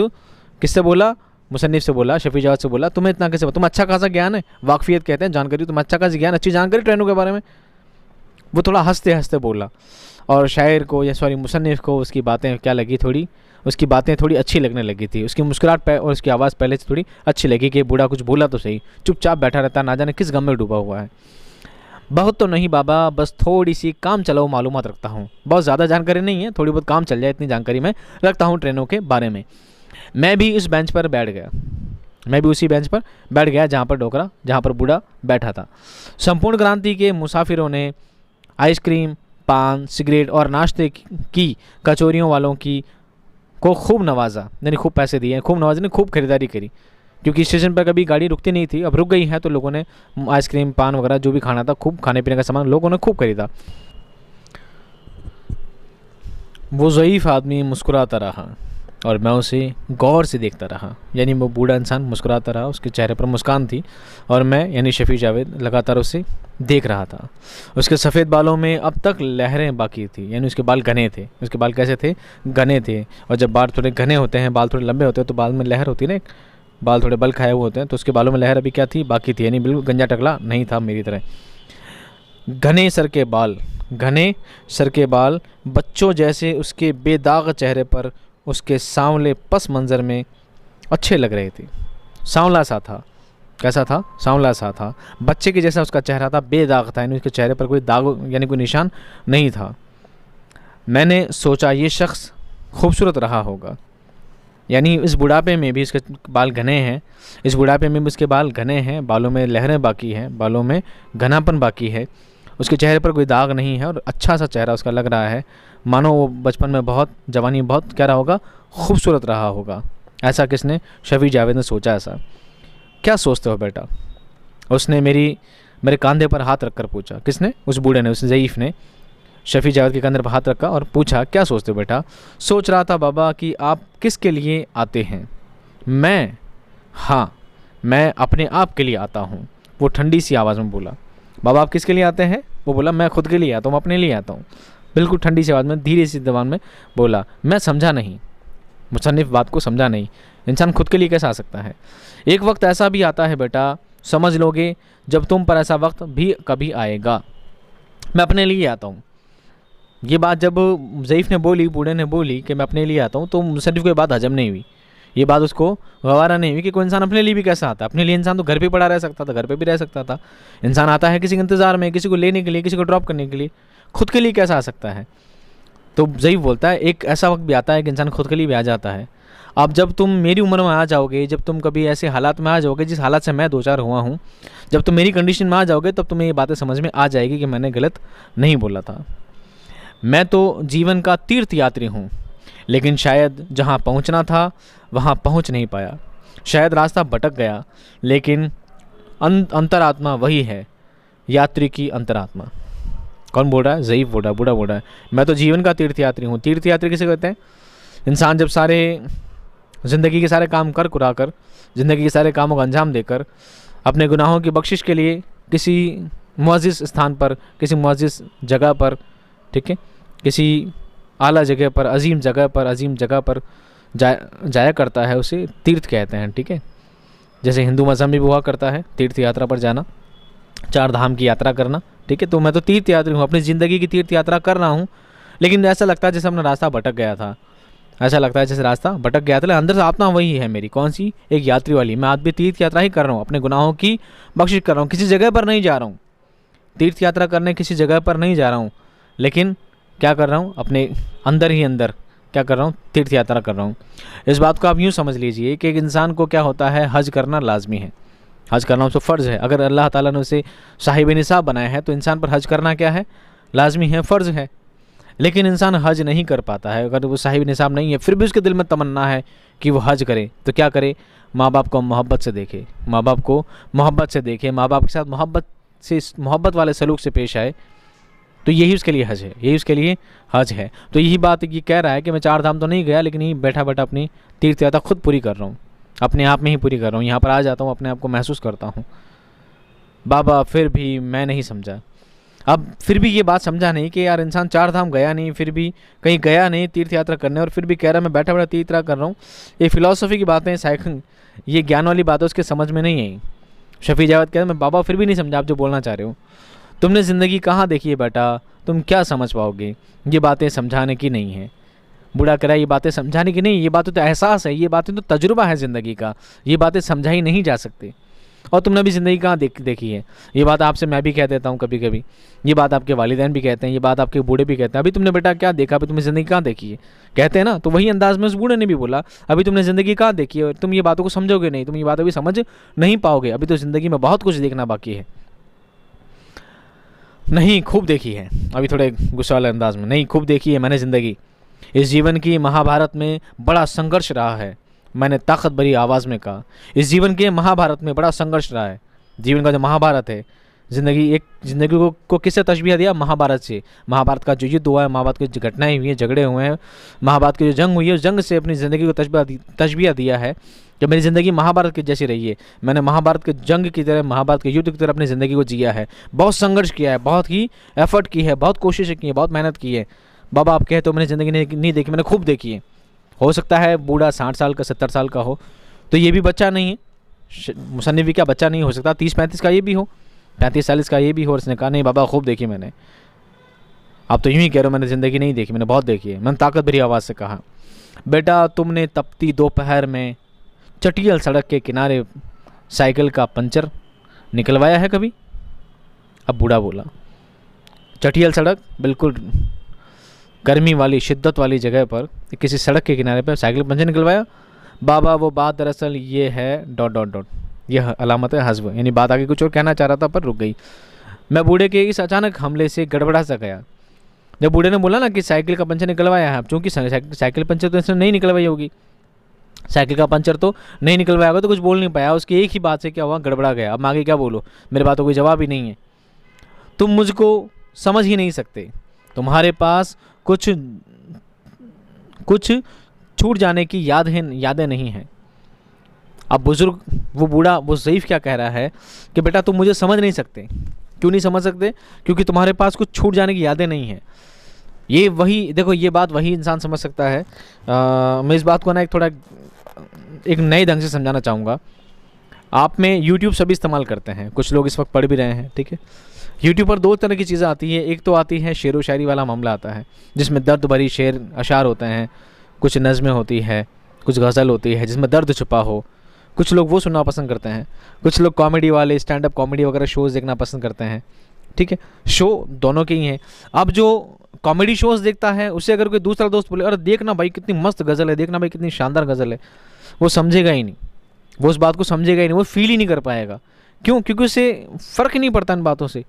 किससे बोला, मुसन्निफ से बोला, शफी जावेद से बोला, तुम्हें इतना कैसे पता, तुम अच्छा खासा ज्ञान है, वाकफियत कहते हैं जानकारी, तुम अच्छा खासा ज्ञान, अच्छी जानकारी ट्रेनों के बारे में। वो थोड़ा हंसते हंसते बोला और शायर को या सॉरी मुसन्निफ को उसकी बातें क्या लगी, थोड़ी उसकी बातें थोड़ी अच्छी लगने लगी थी। उसकी मुस्कुराहट और उसकी आवाज़ पहले से थोड़ी अच्छी लगी कि बूढ़ा कुछ बोला तो सही, चुपचाप बैठा रहता, ना जाने किस गम में डूबा हुआ है। बहुत तो नहीं बाबा, बस थोड़ी सी काम चलाओ मालूमात रखता हूँ। बहुत ज़्यादा जानकारी नहीं है, थोड़ी बहुत काम चल जाए इतनी जानकारी मैं रखता हूँ ट्रेनों के बारे में। मैं भी इस बेंच पर बैठ गया, मैं भी उसी बेंच पर बैठ गया जहाँ पर बूढ़ा बैठा था। संपूर्ण क्रांति के मुसाफिरों ने आइसक्रीम, पान, सिगरेट और नाश्ते की कचौरियों वालों की को खूब नवाजा, यानी खूब पैसे दिए, खूब नवाजा, खूब खरीदारी करी, क्योंकि स्टेशन पर कभी गाड़ी रुकती नहीं थी, अब रुक गई है तो लोगों ने आइसक्रीम, पान वगैरह जो भी खाना था, खूब खाने पीने का सामान लोगों ने खूब खरीदा। वो ज़ईफ़ आदमी मुस्कुराता रहा। और मैं उसे गौर से देखता रहा। यानी वो बूढ़ा इंसान मुस्कुराता रहा, उसके चेहरे पर मुस्कान थी और मैं यानी शफ़ी जावेद लगातार उसे देख रहा था। उसके सफ़ेद बालों में अब तक लहरें बाकी थी, यानी उसके बाल घने थे। उसके बाल कैसे थे? घने थे। और जब बाल थोड़े घने होते हैं, बाल थोड़े लंबे होते हैं, तो बाल में लहर होती है ना, एक बाल थोड़े बल खाए हुए होते हैं, तो उसके बालों में लहर अभी क्या थी? बाकी थी, यानी बिल्कुल गंजा टकला नहीं था मेरी तरह। घने सर के बाल, घने सर के बाल बच्चों जैसे उसके बेदाग चेहरे पर उसके सांवले पस मंज़र में अच्छे लग रहे थे। सांवला सा था। कैसा था? सांवला सा था। बच्चे के जैसा उसका चेहरा था, बेदाग था, यानी उसके चेहरे पर कोई दाग यानी कोई निशान नहीं था। मैंने सोचा ये शख्स खूबसूरत रहा होगा। यानी इस बुढ़ापे में भी इसके बाल घने हैं, इस बुढ़ापे में भी उसके बाल घने हैं, बालों में लहरें बाकी हैं, बालों में घनापन बाकी है, उसके चेहरे पर कोई दाग नहीं है और अच्छा सा चेहरा उसका लग रहा है, मानो वो बचपन में बहुत, जवानी में बहुत क्या रहा होगा? खूबसूरत रहा होगा। ऐसा किसने? शफ़ी जावेद ने सोचा ऐसा। क्या सोचते हो बेटा? उसने मेरे कंधे पर हाथ रखकर पूछा। किसने? उस बूढ़े ने, उस ज़ईफ़ ने शफ़ी जावेद के कंधे पर हाथ रखा और पूछा, क्या सोचते हो बेटा? सोच रहा था बाबा कि आप किसके लिए आते हैं। मैं? हाँ, मैं अपने आप के लिए आता हूँ, वो ठंडी सी आवाज़ में बोला। बाबा आप किसके लिए आते हैं? वो बोला, मैं खुद के लिए आता हूँ, अपने लिए आता हूँ। बिल्कुल ठंडी सी आवाज़ में, धीरे सी जबान में बोला। मैं समझा नहीं, मुसन्निफ़ बात को समझा नहीं। इंसान खुद के लिए कैसे आ सकता है? एक वक्त ऐसा भी आता है बेटा, समझ लोगे, जब तुम पर ऐसा वक्त भी कभी आएगा। मैं अपने लिए आता हूँ। ये बात जब ज़ईफ़ ने बोली, बूढ़े ने बोली कि मैं अपने लिए आता हूँ, तो मुसन्निफ़ को ये बात हजम नहीं हुई। ये बात उसको गवारा नहीं हुई कि कोई इंसान अपने लिए भी कैसा आता है। अपने लिए इंसान तो घर पे पड़ा रह सकता था, घर पे भी रह सकता था। इंसान आता है किसी के इंतज़ार में, किसी को लेने के लिए, किसी को ड्रॉप करने के लिए। खुद के लिए कैसा आ सकता है? तो ज़ईफ़ बोलता है एक ऐसा वक्त भी आता है कि इंसान खुद के लिए भी आ जाता है। अब जब तुम मेरी उम्र में आ जाओगे, जब तुम कभी ऐसे हालात में आ जाओगे जिस हालात से मैं दो चार हुआ हूँ, जब तुम मेरी कंडीशन में आ जाओगे, तब तुम्हें ये बातें समझ में आ जाएगी कि मैंने गलत नहीं बोला था। मैं तो जीवन का तीर्थ यात्री हूँ, लेकिन शायद जहाँ पहुँचना था वहाँ पहुँच नहीं पाया। शायद रास्ता भटक गया, लेकिन अंतरात्मा वही है, यात्री की अंतरात्मा। कौन बोल रहा है? ज़ईफ़ बोल रहा है, बूढ़ा बोल रहा है। मैं तो जीवन का तीर्थ यात्री हूँ। तीर्थ यात्री किसे कहते हैं? इंसान जब सारे ज़िंदगी के सारे काम कर कुरा कर, ज़िंदगी के सारे कामों का अंजाम देकर, अपने गुनाहों की बख्शिश के लिए किसी मुअज़्ज़िज़ स्थान पर, किसी मुअज़्ज़िज़ जगह पर, ठीक है, किसी आला जगह पर, अजीम जगह पर जाया करता है, उसे तीर्थ कहते हैं। ठीक है, जैसे हिंदू मज़हब में भी हुआ करता है तीर्थ यात्रा पर जाना, 4 धाम की यात्रा करना। ठीक है, तो मैं तो तीर्थ यात्री हूँ, अपनी ज़िंदगी की तीर्थ यात्रा कर रहा हूँ, लेकिन ऐसा लगता है जैसे अपना रास्ता भटक गया था। ऐसा लगता है जैसे रास्ता भटक गया था, लेकिन अंदर से आत्मा वही है मेरी। कौन सी? एक यात्री वाली। मैं आज भी तीर्थ यात्रा ही कर रहा हूँ, अपने गुनाहों की बख्शिश कर रहा हूँ, किसी जगह पर नहीं जा रहा हूँ तीर्थ यात्रा करने, किसी जगह पर नहीं जा रहा हूँ, लेकिन क्या कर रहा हूँ? अपने अंदर ही अंदर क्या कर रहा हूँ? तीर्थ यात्रा कर रहा हूँ। इस बात को आप यूँ समझ लीजिए कि एक इंसान को क्या होता है, हज करना लाजमी है, हज करना उसको फ़र्ज़ है। अगर अल्लाह ताला ने उसे साहिब निसाब बनाया है, तो इंसान पर हज करना क्या है? लाजमी है, फ़र्ज़ है। लेकिन इंसान हज नहीं कर पाता है। अगर वो साहिब निसाब नहीं है, फिर भी उसके दिल में तमन्ना है कि वो हज करे, तो क्या करे? माँ बाप को मोहब्बत से देखे, माँ बाप को मोहब्बत से देखे, माँ बाप के साथ मोहब्बत वाले सलूक से पेश आए, तो यही उसके लिए हज है, यही उसके लिए हज है। तो यही बात ये कह रहा है कि मैं 4 धाम तो नहीं गया, लेकिन यही बैठा बैठा अपनी तीर्थ यात्रा खुद पूरी कर रहा हूँ, अपने आप में ही पूरी कर रहा हूँ। यहाँ पर आ जाता हूँ, अपने आप को महसूस करता हूँ। बाबा फिर भी मैं नहीं समझा। अब फिर भी ये बात समझा नहीं कि यार इंसान 4 धाम गया नहीं, फिर भी कहीं गया नहीं तीर्थ यात्रा करने, और फिर भी कह रहा मैं बैठा बैठा तीर्थ यात्रा कर रहा हूँ। ये फ़िलासफ़ी की बातें, साइकिल, ये ज्ञान वाली बातें उसके समझ में नहीं आई। शफ़ी जावेद कहते हैं मैं बाबा फिर भी नहीं समझा आप जो बोलना चाह रहे हो। तुमने ज़िंदगी कहाँ देखी है बेटा, तुम क्या समझ पाओगे? ये बातें समझाने की नहीं है। बूढ़ा कह रहा है ये बातें समझाने की नहीं, ये बातें तो एहसास है, ये बातें तो तजुर्बा है ज़िंदगी का, ये बातें समझाई नहीं जा सकती। और तुमने भी ज़िंदगी कहाँ देखी है? ये बात आपसे मैं भी कह देता हूँ कभी कभी, ये बात आपके वालिदैन भी कहते हैं, ये बात आपके बूढ़े भी कहते हैं। अभी तुमने बेटा क्या देखा, अभी तुमने ज़िंदगी कहाँ देखी है? कहते हैं ना, तो वही अंदाज में उस बूढ़े ने भी बोला, अभी तुमने ज़िंदगी कहाँ देखी है? तुम ये बातों को समझोगे नहीं, तुम ये बातें भी समझ नहीं पाओगे, अभी तो ज़िंदगी में बहुत कुछ देखना बाकी है। नहीं, खूब देखी है। अभी थोड़े गुस्सा वाले अंदाज में, नहीं खूब देखी है मैंने ज़िंदगी। इस जीवन की महाभारत में बड़ा संघर्ष रहा है, मैंने ताकत भरी आवाज़ में कहा। इस जीवन के महाभारत में बड़ा संघर्ष रहा है। जीवन का जो महाभारत है, ज़िंदगी को किससे तशबीह दिया? महाभारत से। महाभारत का जो युद्ध हुआ है, महाभारत की जो घटनाएं हुई हैं, झगड़े हुए हैं, महाभारत की जो जंग हुई है, उस जंग से अपनी ज़िंदगी को तशबीह दिया है कि मेरी ज़िंदगी महाभारत की जैसी रही है। मैंने महाभारत के जंग की तरह, महाभारत के युद्ध की तरह अपनी ज़िंदगी को जिया है, बहुत संघर्ष किया है, बहुत ही एफर्ट की है, बहुत कोशिशें की है, बहुत मेहनत की है। बाबा आप कहे तो मैंने ज़िंदगी नहीं देखी, मैंने खूब देखी है। हो सकता है बूढ़ा 60 साल का, 70 साल का हो, तो ये भी बच्चा नहीं है, मुसन्निफ भी क्या बच्चा नहीं हो सकता, 30-35 का ये भी हो, 35-40 का ये भी हो। और उसने कहा नहीं बाबा खूब देखी मैंने। आप तो यूं ही कह रहे हो मैंने ज़िंदगी नहीं देखी, मैंने बहुत देखी है। मैंने ताकत भरी आवाज़ से कहा, बेटा तुमने तपती दोपहर में चटियल सड़क के किनारे साइकिल का पंचर निकलवाया है कभी? अब बूढ़ा बोला, चटियल सड़क, बिल्कुल गर्मी वाली, शिद्दत वाली जगह पर किसी सड़क के किनारे पर साइकिल पंचर निकलवाया? बाबा वो बात दरअसल ये है ... यह अलामत है हज़्व, यानी बात आगे कुछ और कहना चाह रहा था पर रुक गई। मैं बूढ़े के इस अचानक हमले से गड़बड़ा सा गया। जब बूढ़े ने बोला ना कि साइकिल का पंचर निकलवाया है, चूँकि साइकिल पंचर तो इसने नहीं निकलवाई होगी, साइकिल का पंचर तो नहीं निकलवाया होगा, तो कुछ बोल नहीं पाया। उसकी एक ही बात से क्या हुआ, गड़बड़ा गया। अब मैं आगे क्या बोलूँ, मेरे बातों कोई जवाब ही नहीं है। तुम मुझको समझ ही नहीं सकते, तुम्हारे पास कुछ छूट जाने की यादें नहीं हैं। अब बुजुर्ग, वो बूढ़ा, वो ज़ईफ़ क्या कह रहा है कि बेटा तुम मुझे समझ नहीं सकते। क्यों नहीं समझ सकते? क्योंकि तुम्हारे पास कुछ छूट जाने की यादें नहीं हैं। ये वही, देखो ये बात वही इंसान समझ सकता है। मैं इस बात को ना एक नए ढंग से समझाना चाहूँगा। आप में यूट्यूब सभी इस्तेमाल करते हैं, कुछ लोग इस वक्त पढ़ भी रहे हैं, ठीक है। यूट्यूब पर दो तरह की चीज़ें आती है। एक तो आती है शेर व शायरी वाला मामला आता है, जिसमें दर्द भरी शेर अशार होते हैं, कुछ नज़में होती है, कुछ गज़ल होती है जिसमें दर्द छुपा हो। कुछ लोग वो सुनना पसंद करते हैं, कुछ लोग कॉमेडी वाले, स्टैंड अप कॉमेडी वगैरह शोज़ देखना पसंद करते हैं, ठीक है। शो दोनों के ही हैं। अब जो कॉमेडी शोज़ देखता है उससे अगर कोई दूसरा दोस्त बोले अरे देखना भाई कितनी मस्त गज़ल है, देखना भाई कितनी शानदार गज़ल है, वो समझेगा ही नहीं, वो उस बात को समझेगा ही नहीं, वो फील ही नहीं कर पाएगा। क्यों? क्योंकि उसे फ़र्क नहीं पड़ता इन बातों से,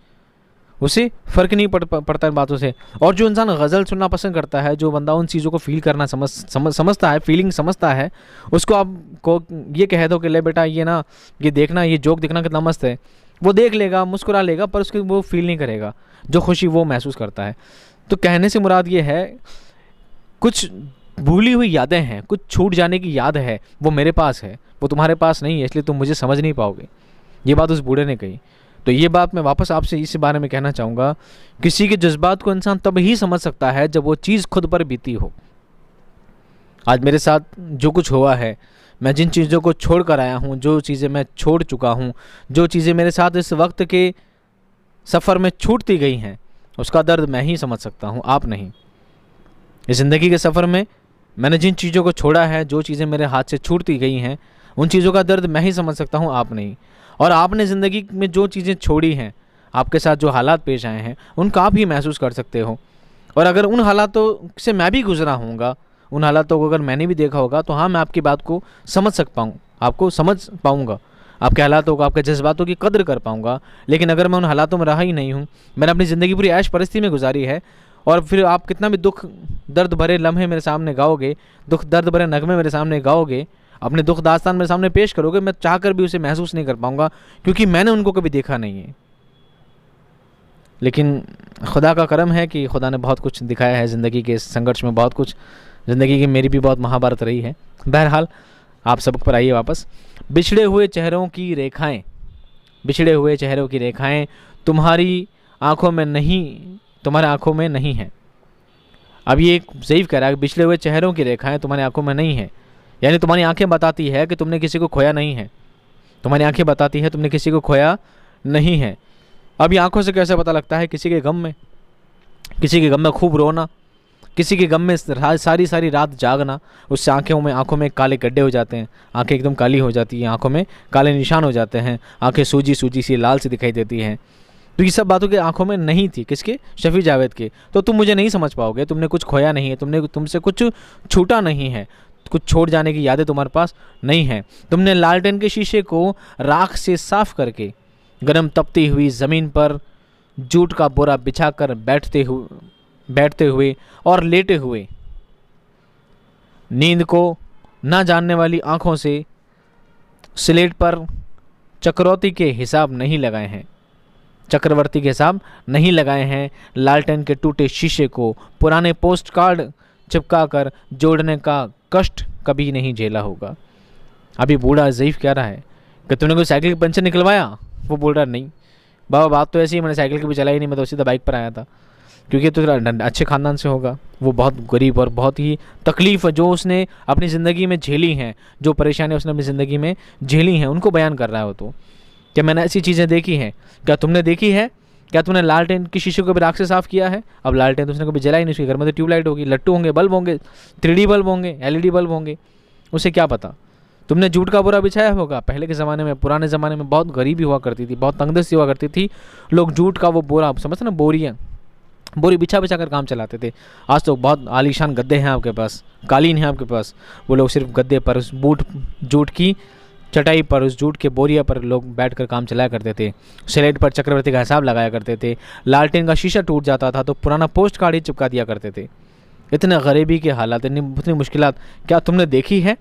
उसे फ़र्क नहीं पड़ता इन बातों से। और जो इंसान गज़ल सुनना पसंद करता है, जो बंदा उन चीज़ों को फ़ील करना समझता है, फीलिंग समझता है, उसको आप को ये कह दो कि ले बेटा ये ना, ये देखना, ये जोक देखना कितना मस्त है, वो देख लेगा, मुस्कुरा लेगा, पर उसके वो फील नहीं करेगा जो खुशी वो महसूस करता है। तो कहने से मुराद ये है, कुछ भूली हुई यादें हैं, कुछ छूट जाने की याद है, वो मेरे पास है, वो तुम्हारे पास नहीं है, इसलिए तुम मुझे समझ नहीं पाओगे। ये बात उस बूढ़े ने कही। तो ये बात मैं वापस आपसे इस बारे में कहना चाहूँगा, किसी के जज्बात को इंसान तब ही समझ सकता है जब वो चीज़ खुद पर बीती हो। आज मेरे साथ जो कुछ हुआ है, मैं जिन चीज़ों को छोड़ कर आया हूँ, जो चीज़ें मैं छोड़ चुका हूँ, जो चीज़ें मेरे साथ इस वक्त के सफ़र में छूटती गई हैं, उसका दर्द मैं ही समझ सकता हूँ, आप नहीं। इस ज़िंदगी के सफ़र में मैंने जिन चीज़ों को छोड़ा है, जो चीज़ें मेरे हाथ से छूटती गई हैं, उन चीज़ों का दर्द मैं ही समझ सकता हूँ, आप नहीं। और आपने ज़िंदगी में जो चीज़ें छोड़ी हैं, आपके साथ जो हालात पेश आए हैं, उनका आप ही महसूस कर सकते हो। और अगर उन हालातों से मैं भी गुजरा हूँगा, उन हालातों को अगर मैंने भी देखा होगा, तो हाँ मैं आपकी बात को समझ आपको समझ पाऊँगा, आपके हालातों को, आपके जज्बातों की कदर कर पाऊँगा। लेकिन अगर मैं उन हालातों में रहा ही नहीं हूँ, मैंने अपनी ज़िंदगी पूरी ऐश परिस्थिति में गुजारी है, और फिर आप कितना भी दुख दर्द भरे लम्हे मेरे सामने गाओगे, दुख दर्द भरे नगमे मेरे सामने गाओगे, अपने दुख दास्तान मेरे सामने पेश करोगे, मैं चाहकर भी उसे महसूस नहीं कर पाऊँगा, क्योंकि मैंने उनको कभी देखा नहीं है। लेकिन खुदा का करम है कि खुदा ने बहुत कुछ दिखाया है ज़िंदगी के संघर्ष में, बहुत कुछ ज़िंदगी की मेरी भी बहुत महाभारत रही है। बहरहाल आप सबक पर आइए वापस। बिछड़े हुए चेहरों की रेखाएं, बिछड़े हुए चेहरों की रेखाएं तुम्हारी आँखों में नहीं, तुम्हारे आँखों में नहीं है। अब ये एक ज़ईफ़ कह रहा है, बिछड़े हुए चेहरों की रेखाएं तुम्हारी आँखों में नहीं है, यानी तुम्हारी आंखें बताती है कि तुमने किसी को खोया नहीं है, तुम्हारी आंखें बताती है तुमने किसी को खोया नहीं है। अब ये आंखों से कैसे पता लगता है? किसी के गम में, किसी के गम में खूब रोना, किसी के गम में सारी रात जागना, उससे आंखों में काले गड्ढे हो जाते हैं, आंखें एकदम काली हो जाती हैं, आंखों में काले निशान हो जाते हैं, आंखें सूजी सी लाल सी दिखाई देती हैं। तो ये सब बातों के आंखों में नहीं थी, किसके? शफी जावेद के। तो तुम मुझे नहीं समझ पाओगे, तुमने कुछ खोया नहीं है, तुमसे कुछ छूटा नहीं है, कुछ छोड़ जाने की यादें तुम्हारे पास नहीं हैं। तुमने लालटेन के शीशे को राख से साफ करके गर्म तपती हुई ज़मीन पर जूट का बोरा बिछाकर बैठते हुए और लेटे हुए नींद को ना जानने वाली आंखों से स्लेट पर चक्रौती के हिसाब नहीं लगाए हैं। चक्रवर्ती के हिसाब नहीं लगाए हैं। लालटेन के टूटे शीशे को पुराने पोस्ट कार्ड चिपका कर जोड़ने का कष्ट कभी नहीं झेला होगा। अभी बूढ़ा ज़ईफ़ कह रहा है कि तूने कोई साइकिल की पंचर निकलवाया? वो बोल रहा नहीं बाबा, बात तो ऐसी है, मैंने साइकिल कभी चलाई नहीं, मैं तो सीधा बाइक पर आया था। क्योंकि तो अच्छे ख़ानदान से होगा, वो बहुत गरीब और बहुत ही तकलीफ़ जो उसने अपनी ज़िंदगी में झेली हैं, जो परेशानियाँ उसने अपनी ज़िंदगी में झेली हैं, उनको बयान कर रहा है वो। तो क्या मैंने ऐसी चीज़ें देखी हैं? क्या तुमने देखी है? क्या तुमने लालटेन की शीशे को भी राख से साफ़ किया है? अब लालटेन तो उसने कभी जलाई नहीं, उसके घर में तो ट्यूबलाइट होगी, लट्टू होंगे, बल्ब होंगे, 3D बल्ब होंगे, LED बल्ब होंगे, उसे क्या पता। तुमने जूट का बोरा बिछाया होगा। पहले के ज़माने में, पुराने ज़माने में बहुत गरीबी हुआ करती थी, बहुत तंगदस्ती हुआ करती थी। लोग जूट का वो बोरा, समझते ना, बोरी बिछा बिछा कर काम चलाते थे। आज तो बहुत आलीशान गद्दे हैं आपके पास, कालीन है आपके पास। वो लोग सिर्फ गद्दे पर, उस जूट की चटाई पर, उस जूट के बोरिया पर लोग बैठकर काम चलाया करते थे। स्लेट पर चक्रवर्ती का हिसाब लगाया करते थे। लालटेन का शीशा टूट जाता था तो पुराना पोस्ट कार्ड ही चिपका दिया करते थे। इतने गरीबी के हालात, इतनी मुश्किलात क्या तुमने देखी है?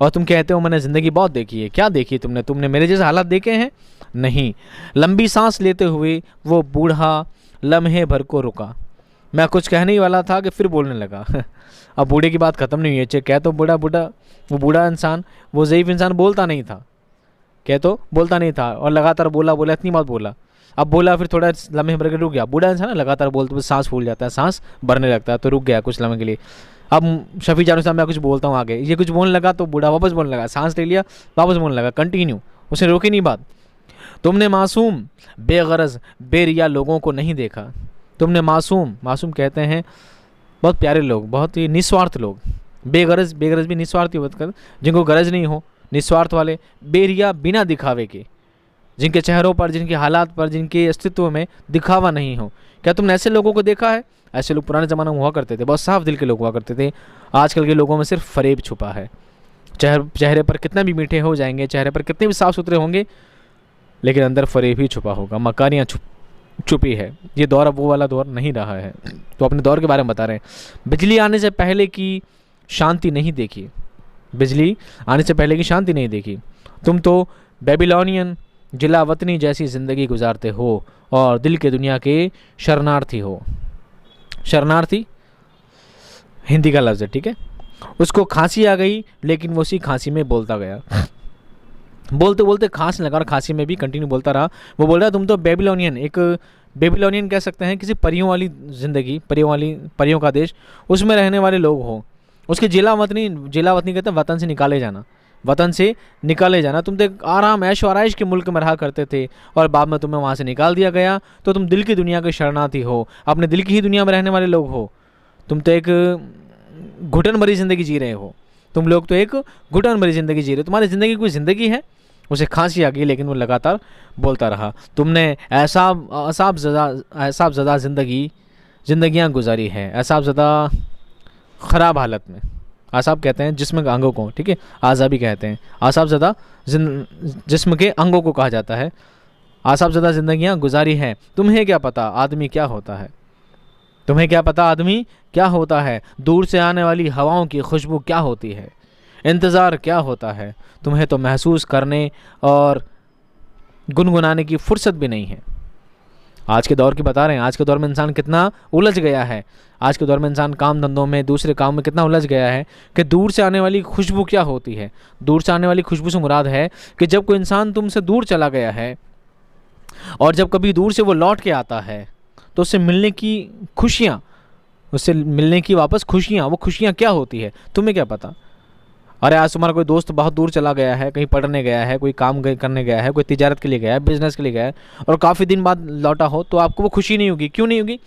और तुम कहते हो मैंने ज़िंदगी बहुत देखी है। क्या देखी तुमने? तुमने मेरे जैसे हालात देखे हैं? नहीं। लंबी सांस लेते हुए वो बूढ़ा लम्हे भर को रुका। मैं कुछ कहने ही वाला था कि फिर बोलने लगा। अब बूढ़े की बात ख़त्म नहीं हुई है। कह तो वो बूढ़ा इंसान, वो ज़ईफ़ इंसान बोलता नहीं था, कह तो बोलता नहीं था और लगातार बोला इतनी बात बोला। अब बोला, फिर थोड़ा लम्हे भर के रुक गया। बूढ़ा इंसान लगातार बोलते हुए सांस फूल जाता है, सांस भरने लगता है, तो रुक गया कुछ लम्हे के लिए। अब शफी जानो साहब मैं कुछ बोलता हूँ आगे, ये कुछ बोलने लगा तो बूढ़ा वापस बोलने लगा, सांस ले लिया, वापस बोलने लगा, कंटिन्यू, उसने रोकी नहीं बात। तुमने मासूम, बेगरज, बेरिया लोगों को नहीं देखा। तुमने मासूम कहते हैं बहुत प्यारे लोग, बहुत ही निस्वार्थ लोग। बेगरज भी निस्वार्थी होता है, जिनको गरज नहीं हो, निस्वार्थ वाले। बेरिया, बिना दिखावे के, जिनके चेहरों पर, जिनके हालात पर, जिनके अस्तित्व में दिखावा नहीं हो। क्या तुमने ऐसे लोगों को देखा है? ऐसे लोग पुराने ज़माने में हुआ करते थे, बहुत साफ दिल के लोग हुआ करते थे। आजकल के लोगों में सिर्फ फरेब छुपा है। चेहरे पर कितना भी मीठे हो जाएंगे, चेहरे पर कितने भी साफ़ सुथरे होंगे, लेकिन अंदर फरेब ही छुपा होगा, मकानियाँ छुपी है। ये दौर अब वो वाला दौर नहीं रहा है। तो अपने दौर के बारे में बता रहे हैं। बिजली आने से पहले की शांति नहीं देखी। बिजली आने से पहले की शांति नहीं देखी। तुम तो बेबीलोनियन जिला वतनी जैसी ज़िंदगी गुजारते हो और दिल के दुनिया के शरणार्थी हो। शरणार्थी हिंदी का लफ्ज़ है, ठीक है। उसको खांसी आ गई, लेकिन वो उसी खांसी में बोलता गया। बोलते बोलते खांसने लगा और खांसी में भी कंटिन्यू बोलता रहा। वो बोल रहा तुम तो बेबीलोनियन, एक बेबीलोनियन कह सकते हैं, किसी परियों वाली ज़िंदगी, परियों का देश, उसमें रहने वाले लोग हो। उसके जिला वतनी कहते हैं वतन से निकाले जाना, वतन से निकाले जाना। तुम तो एक आराम ऐश और आयश के मुल्क में रहा करते थे और बाद में तुम्हें वहाँ से निकाल दिया गया, तो तुम दिल की दुनिया के शरणार्थी हो, अपने दिल की ही दुनिया में रहने वाले लोग हो। तुम तो एक घुटन भरी ज़िंदगी जी रहे हो। तुम लोग तो एक घुटन भरी ज़िंदगी जी रहे हो। तुम्हारी ज़िंदगी कोई ज़िंदगी है? उसे खांसी आ गई, लेकिन वो लगातार बोलता रहा। तुमने एसाब ज़दा ज़िंदगियाँ गुजारी हैं, एसाब ज़दा ख़राब हालत में। आसाब कहते हैं जिस्म के अंगों को, ठीक है, आज़ा भी कहते हैं। आसाब ज़दा जिस्म के अंगों को कहा जाता है। आसाब ज़दा ज़िंदगियाँ गुजारी हैं। तुम्हें क्या पता आदमी क्या होता है? तुम्हें क्या पता आदमी क्या होता है? दूर से आने वाली हवाओं की खुशबू क्या होती है? इंतज़ार क्या होता है? तुम्हें तो महसूस करने और गुनगुनाने की फुर्सत भी नहीं है। आज के दौर की बता रहे हैं। आज के दौर में इंसान कितना उलझ गया है। आज के दौर में इंसान काम धंधों में, दूसरे काम में कितना उलझ गया है कि दूर से आने वाली खुशबू क्या होती है। दूर से आने वाली खुशबू से मुराद है कि जब कोई इंसान तुमसे दूर चला गया है और जब कभी दूर से वो लौट के आता है तो उससे मिलने की खुशियाँ, उससे मिलने की वापस खुशियाँ, वो खुशियाँ क्या होती है? तुम्हें क्या पता? अरे आज तुम्हारा कोई दोस्त बहुत दूर चला गया है, कहीं पढ़ने गया है, कोई काम करने गया है, कोई तिजारत के लिए गया है, बिजनेस के लिए गया है, और काफ़ी दिन बाद लौटा हो, तो आपको वो खुशी नहीं होगी। क्यों नहीं होगी?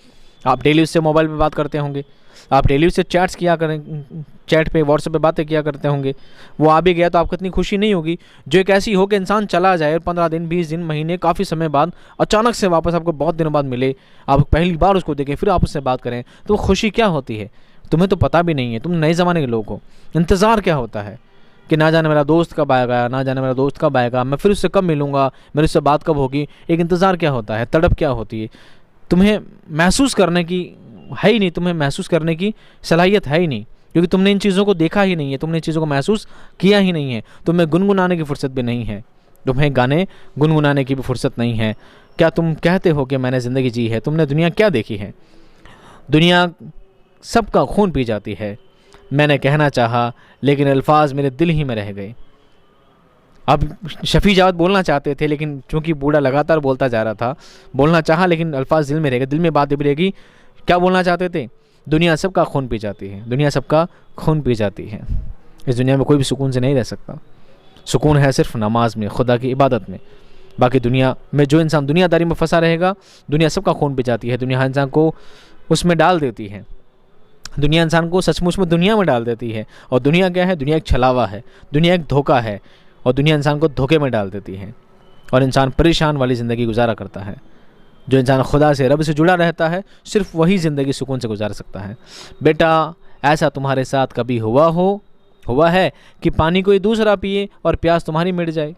आप डेली उससे मोबाइल पे बात करते होंगे, आप डेली उससे चैट्स किया करें, चैट पे, व्हाट्सएप पे बातें किया करते होंगे। वो आ भी गया तो आपको इतनी खुशी नहीं होगी। जो एक ऐसी हो कि इंसान चला जाए और 15 दिन, 20 दिन, महीने, काफ़ी समय बाद अचानक से वापस आपको बहुत दिनों बाद मिले, आप पहली बार उसको देखें, फिर आप उससे बात करें, तो खुशी क्या होती है? तुम्हें तो पता भी नहीं है। तुम नए ज़माने के लोग हो। इंतज़ार क्या होता है कि ना जाने मेरा दोस्त कब आएगा, ना जाने मेरा दोस्त कब आएगा, मैं फिर उससे कब मिलूँगा, मेरे उससे बात कब होगी। एक इंतज़ार क्या होता है, तड़प क्या होती है। तुम्हें महसूस करने की है ही नहीं, तुम्हें महसूस करने की सलाहियत है ही नहीं, क्योंकि तुमने इन चीज़ों को देखा ही नहीं है, तुमने इन चीज़ों को महसूस किया ही नहीं है। तुम्हें गुनगुनाने की फ़ुर्सत भी नहीं है, तुम्हें गाने गुनगुनाने की भी फ़ुर्सत नहीं है। क्या तुम कहते हो कि मैंने ज़िंदगी जी है? तुमने दुनिया क्या देखी है? दुनिया सबका खून पी जाती है। मैंने कहना चाहा लेकिन अल्फाज मेरे दिल ही में रह गए। अब शफ़ी जावेद बोलना चाहते थे, लेकिन चूंकि बूढ़ा लगातार बोलता जा रहा था, बोलना चाहा लेकिन अल्फाज दिल में रह गए। दिल में बात भी रहेगी। क्या बोलना चाहते थे? दुनिया सबका खून पी जाती है, दुनिया सबका खून पी जाती है। इस दुनिया में कोई भी सुकून से नहीं रह सकता। सुकून है सिर्फ नमाज में, खुदा की इबादत में। बाकी दुनिया में जो इंसान दुनियादारी में फंसा रहेगा, दुनिया सबका खून पी जाती है। दुनिया इंसान को उसमें डाल देती है, दुनिया इंसान को सचमुच में दुनिया में डाल देती है। और दुनिया क्या है? दुनिया एक छलावा है, दुनिया एक धोखा है, और दुनिया इंसान को धोखे में डाल देती है और इंसान परेशान वाली ज़िंदगी गुजारा करता है। जो इंसान खुदा से, रब से जुड़ा रहता है, सिर्फ वही ज़िंदगी सुकून से गुजार सकता है। बेटा, ऐसा तुम्हारे साथ कभी हुआ है कि पानी कोई दूसरा पिए और प्यास तुम्हारी मिट जाए?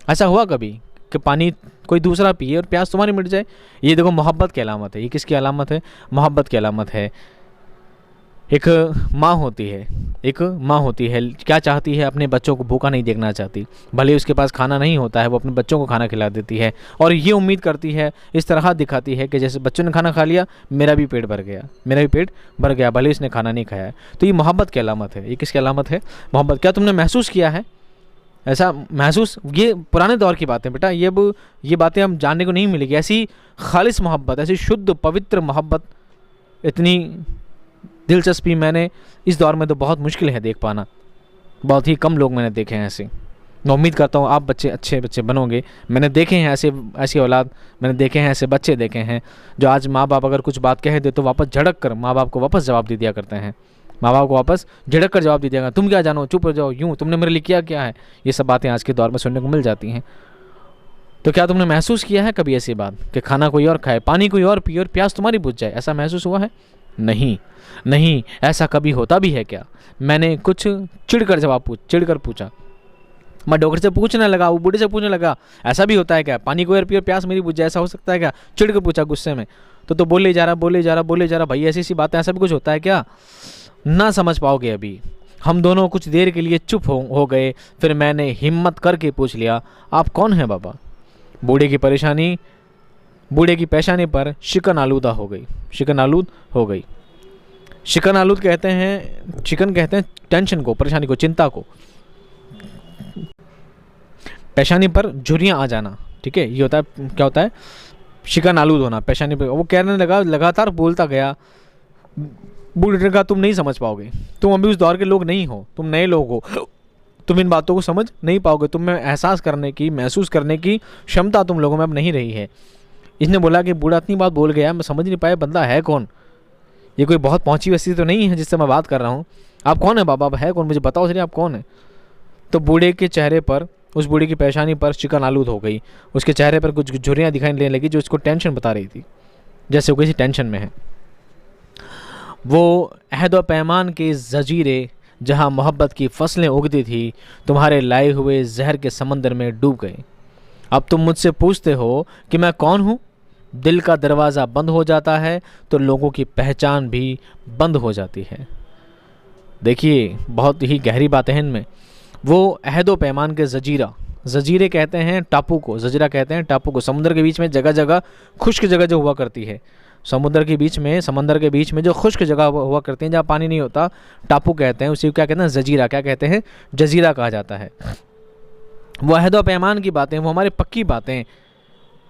ऐसा हुआ कभी कि पानी कोई दूसरा पिए और प्यास तुम्हारी मिट जाए? ये देखो मोहब्बत की अलामत है। ये किसकी अलामत है? मोहब्बत की अलामत है। एक माँ होती है, क्या चाहती है? अपने बच्चों को भूखा नहीं देखना चाहती। भले उसके पास खाना नहीं होता है, वो अपने बच्चों को खाना खिला देती है और ये उम्मीद करती है, इस तरह दिखाती है कि जैसे बच्चों ने खाना खा लिया, मेरा भी पेट भर गया, भले इसने खाना नहीं खाया है। तो ये मोहब्बत की अलामत है। ये किसकी अलामत है? मोहब्बत। क्या तुमने महसूस किया है ऐसा? महसूस, ये पुराने दौर की बातें बेटा, ये बातें हम जानने को नहीं मिलेगी। ऐसी खालिस मोहब्बत, ऐसी शुद्ध पवित्र मोहब्बत, इतनी दिलचस्पी मैंने इस दौर में तो बहुत मुश्किल है देख पाना। बहुत ही कम लोग मैंने देखे हैं ऐसे। मैं उम्मीद करता हूँ आप अच्छे बच्चे बनोगे। मैंने देखे हैं ऐसी औलाद, मैंने देखे हैं ऐसे बच्चे देखे हैं जो आज माँ बाप अगर कुछ बात कह दे तो वापस झड़क कर माँ बाप को वापस जवाब दे दिया करते हैं। माँ बाप को वापस झड़क कर जवाब दे दिया, तुम क्या जानो, चुप हो जाओ, यूँ तुमने मेरे लिए किया क्या है? ये सब बातें आज के दौर में सुनने को मिल जाती हैं। तो क्या तुमने महसूस किया है कभी ऐसी बात कि खाना कोई और खाए, पानी कोई और पिए और प्यास तुम्हारी बुझ जाए? ऐसा महसूस हुआ है? नहीं। ऐसा कभी होता भी है क्या? मैंने कुछ चिढ़कर पूछा। मैं डॉक्टर से पूछने लगा, वो बूढ़े से पूछने लगा, ऐसा भी होता है क्या? पानी कोई और पिए और प्यास मेरी बुझ जाए, ऐसा हो सकता है क्या? चिढ़कर पूछा गुस्से में। तो बोले जा रहा भाई, ऐसी बातें, ऐसा भी कुछ होता है क्या? ना समझ पाओगे अभी। हम दोनों कुछ देर के लिए चुप हो गए। फिर मैंने हिम्मत करके पूछ लिया, आप कौन हैं बाबा? बूढ़े की पेशानी पर शिकन आलूद हो गई। शिकन कहते हैं टेंशन को, परेशानी को, चिंता को। पेशानी पर झुर्रियाँ आ जाना, ठीक है, ये होता है। क्या होता है? शिकन आलूद होना पेशानी पर। वो कहने लगा, लगातार बोलता गया। बूढ़े ने कहा, तुम नहीं समझ पाओगे, तुम अभी उस दौर के लोग नहीं हो, तुम नए लोग हो, तुम इन बातों को समझ नहीं पाओगे, तुम में एहसास करने की, महसूस करने की क्षमता तुम लोगों में अब नहीं रही है। इसने बोला कि बूढ़ा इतनी बात बोल गया, मैं समझ नहीं पाया बंदा है कौन? ये कोई बहुत पहुंची वस्ती तो नहीं है जिससे मैं बात कर रहा हूँ। आप कौन है बाबा? अब है कौन? मुझे बताओ सही, आप कौन है? तो बूढ़े के चेहरे पर, उस बूढ़े की पेशानी पर शिकन आलूद हो गई। उसके चेहरे पर कुछ झुर्रियाँ दिखाई देने लगी जो उसको टेंशन बता रही थी, जैसे वो किसी टेंशन में है। वो अहद व पैमान के जजीरे जहाँ मोहब्बत की फसलें उगती थी, तुम्हारे लाए हुए जहर के समंदर में डूब गए। अब तुम मुझसे पूछते हो कि मैं कौन हूँ? दिल का दरवाज़ा बंद हो जाता है तो लोगों की पहचान भी बंद हो जाती है। देखिए, बहुत ही गहरी बातें हैं इनमें। वो अहद व पैमान के जजीरे कहते हैं टापू को, जजीरा कहते हैं टापू को। समुद्र के बीच में जगह जगह खुश्क जगह जो हुआ करती है, समंदर के बीच में जो खुश्क जगह हुआ करती हैं, जहाँ पानी नहीं होता, टापू कहते हैं उसी को। क्या कहते हैं? जजीरा। क्या कहते हैं? जजीरा कहा जाता है। वो अहद व पैमान की बातें, वो हमारी पक्की बातें,